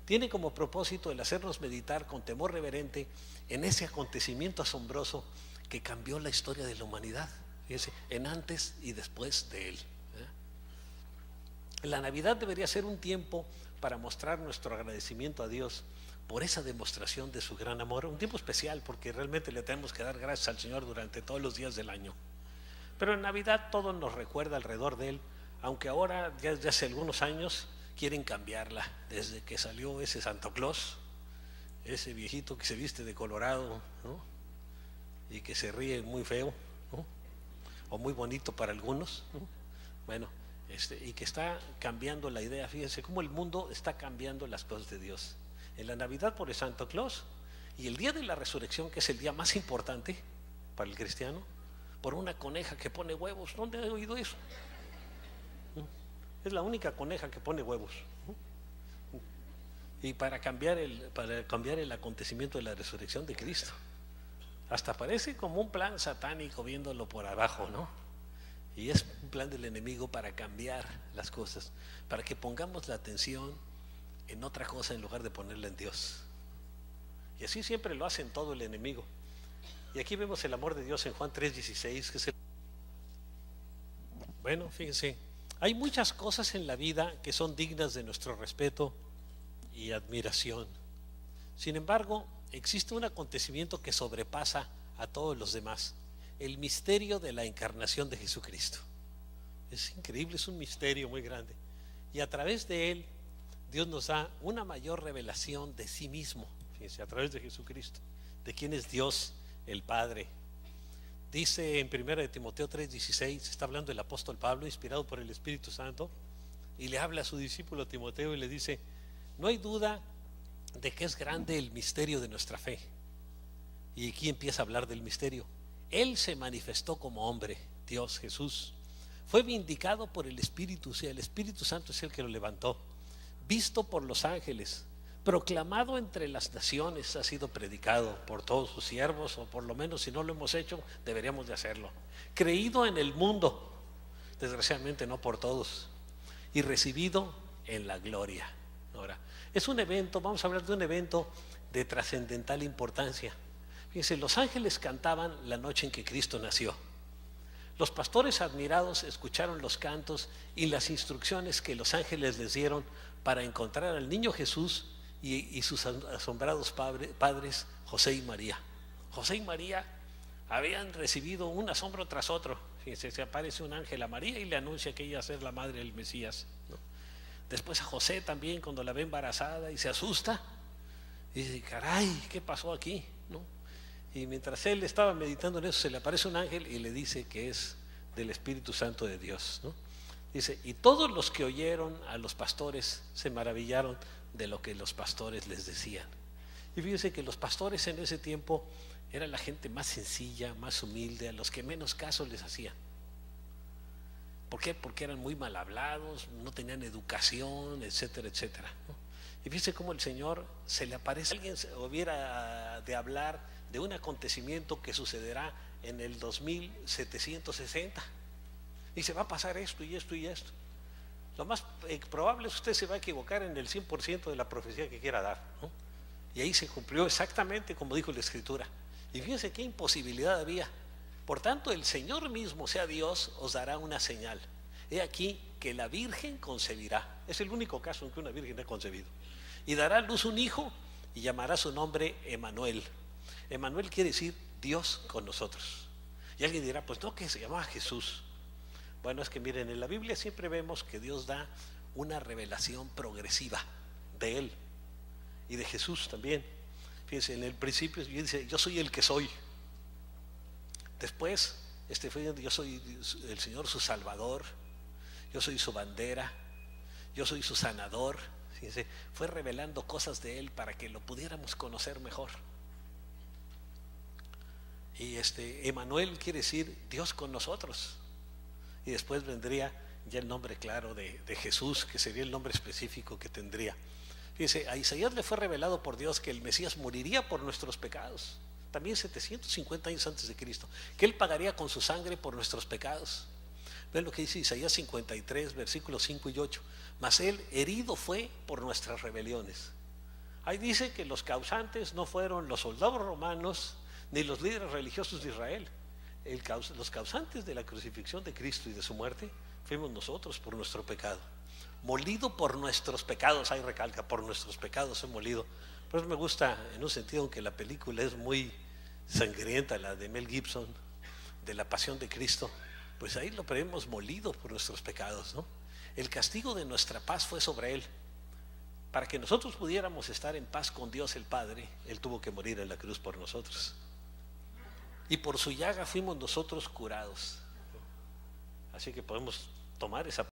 [SPEAKER 2] Tiene como propósito el hacernos meditar con temor reverente en ese acontecimiento asombroso que cambió la historia de la humanidad. Fíjense, en antes y después de él, ¿eh? La Navidad debería ser un tiempo para mostrar nuestro agradecimiento a Dios por esa demostración de su gran amor, un tiempo especial, porque realmente le tenemos que dar gracias al Señor durante todos los días del año. Pero en Navidad todo nos recuerda alrededor de él, aunque ahora, ya hace algunos años, quieren cambiarla. Desde que salió ese Santa Claus, ese viejito que se viste de colorado, ¿no? Y que se ríe muy feo, ¿no? O muy bonito para algunos, ¿no? Bueno, y que está cambiando la idea. Fíjense cómo el mundo está cambiando las cosas de Dios. En la Navidad por el Santa Claus, y el día de la resurrección, que es el día más importante para el cristiano, por una coneja que pone huevos. ¿Dónde he oído eso? Es la única coneja que pone huevos. Y para cambiar el acontecimiento de la resurrección de Cristo. Hasta parece como un plan satánico viéndolo por abajo, ¿no? Y es un plan del enemigo para cambiar las cosas, para que pongamos la atención en otra cosa en lugar de ponerla en Dios. Y así siempre lo hace en todo el enemigo. Y aquí vemos el amor de Dios en Juan 3:16, que es el... Bueno, fíjense, hay muchas cosas en la vida que son dignas de nuestro respeto y admiración. Sin embargo, existe un acontecimiento que sobrepasa a todos los demás: el misterio de la encarnación de Jesucristo. Es increíble, es un misterio muy grande. Y a través de él, Dios nos da una mayor revelación de sí mismo. Fíjense, a través de Jesucristo, de quién es Dios, el Padre. Dice en 1 Timoteo 3:16, está hablando el apóstol Pablo, inspirado por el Espíritu Santo, y le habla a su discípulo Timoteo y le dice: no hay duda de que es grande el misterio de nuestra fe. Y aquí empieza a hablar del misterio. Él se manifestó como hombre, Dios Jesús. Fue vindicado por el Espíritu, o sea, el Espíritu Santo es el que lo levantó. Visto por los ángeles, proclamado entre las naciones, ha sido predicado por todos sus siervos, o por lo menos si no lo hemos hecho, deberíamos de hacerlo. Creído en el mundo, desgraciadamente no por todos, y recibido en la gloria. Ahora, es un evento, vamos a hablar de un evento de trascendental importancia. Fíjense, los ángeles cantaban la noche en que Cristo nació. Los pastores admirados escucharon los cantos y las instrucciones que los ángeles les dieron para encontrar al niño Jesús y sus asombrados padres, José y María. José y María habían recibido un asombro tras otro. Fíjense, se aparece un ángel a María y le anuncia que ella iba a ser la madre del Mesías, ¿no? Después a José también, cuando la ve embarazada y se asusta, y dice: caray, ¿qué pasó aquí? ¿No? Y mientras él estaba meditando en eso, se le aparece un ángel y le dice que es del Espíritu Santo de Dios, ¿no? Dice: y todos los que oyeron a los pastores se maravillaron de lo que los pastores les decían. Y fíjense que los pastores en ese tiempo eran la gente más sencilla, más humilde, a los que menos caso les hacían. ¿Por qué? Porque eran muy mal hablados, no tenían educación, etcétera, etcétera, ¿no? Y fíjense cómo el Señor se le aparece. Alguien hubiera de hablar de un acontecimiento que sucederá en el 2760. Dice: va a pasar esto y esto y esto. Lo más probable es que usted se va a equivocar en el 100% de la profecía que quiera dar, ¿no? Y ahí se cumplió exactamente como dijo la Escritura. Y fíjense qué imposibilidad había. Por tanto, el Señor mismo, sea Dios, os dará una señal. He aquí que la Virgen concebirá. Es el único caso en que una Virgen ha concebido. Y dará a luz un hijo y llamará su nombre Emanuel. Emanuel quiere decir Dios con nosotros. Y alguien dirá: pues no, que se llamaba Jesús. Bueno, es que miren, en la Biblia siempre vemos que Dios da una revelación progresiva de Él y de Jesús también. Fíjense, en el principio dice: yo soy el que soy. Después, yo soy el Señor su Salvador, yo soy su bandera, yo soy su sanador. Fíjense, fue revelando cosas de Él para que lo pudiéramos conocer mejor. Y Emanuel quiere decir Dios con nosotros. Y después vendría ya el nombre claro de Jesús, que sería el nombre específico que tendría. Fíjense, a Isaías le fue revelado por Dios que el Mesías moriría por nuestros pecados, también 750 años antes de Cristo, que Él pagaría con su sangre por nuestros pecados. Ven lo que dice Isaías 53, versículos 5 y 8. Mas Él herido fue por nuestras rebeliones. Ahí dice que los causantes no fueron los soldados romanos ni los líderes religiosos de Israel. Los causantes de la crucifixión de Cristo y de su muerte fuimos nosotros por nuestro pecado. Molido por nuestros pecados, ahí recalca: por nuestros pecados fue molido. Por eso me gusta, en un sentido, aunque la película es muy sangrienta, la de Mel Gibson, de la Pasión de Cristo, pues ahí lo vemos molido por nuestros pecados, ¿no? El castigo de nuestra paz fue sobre Él. Para que nosotros pudiéramos estar en paz con Dios el Padre, Él tuvo que morir en la cruz por nosotros. Y por su llaga fuimos nosotros curados. Así que podemos tomar esa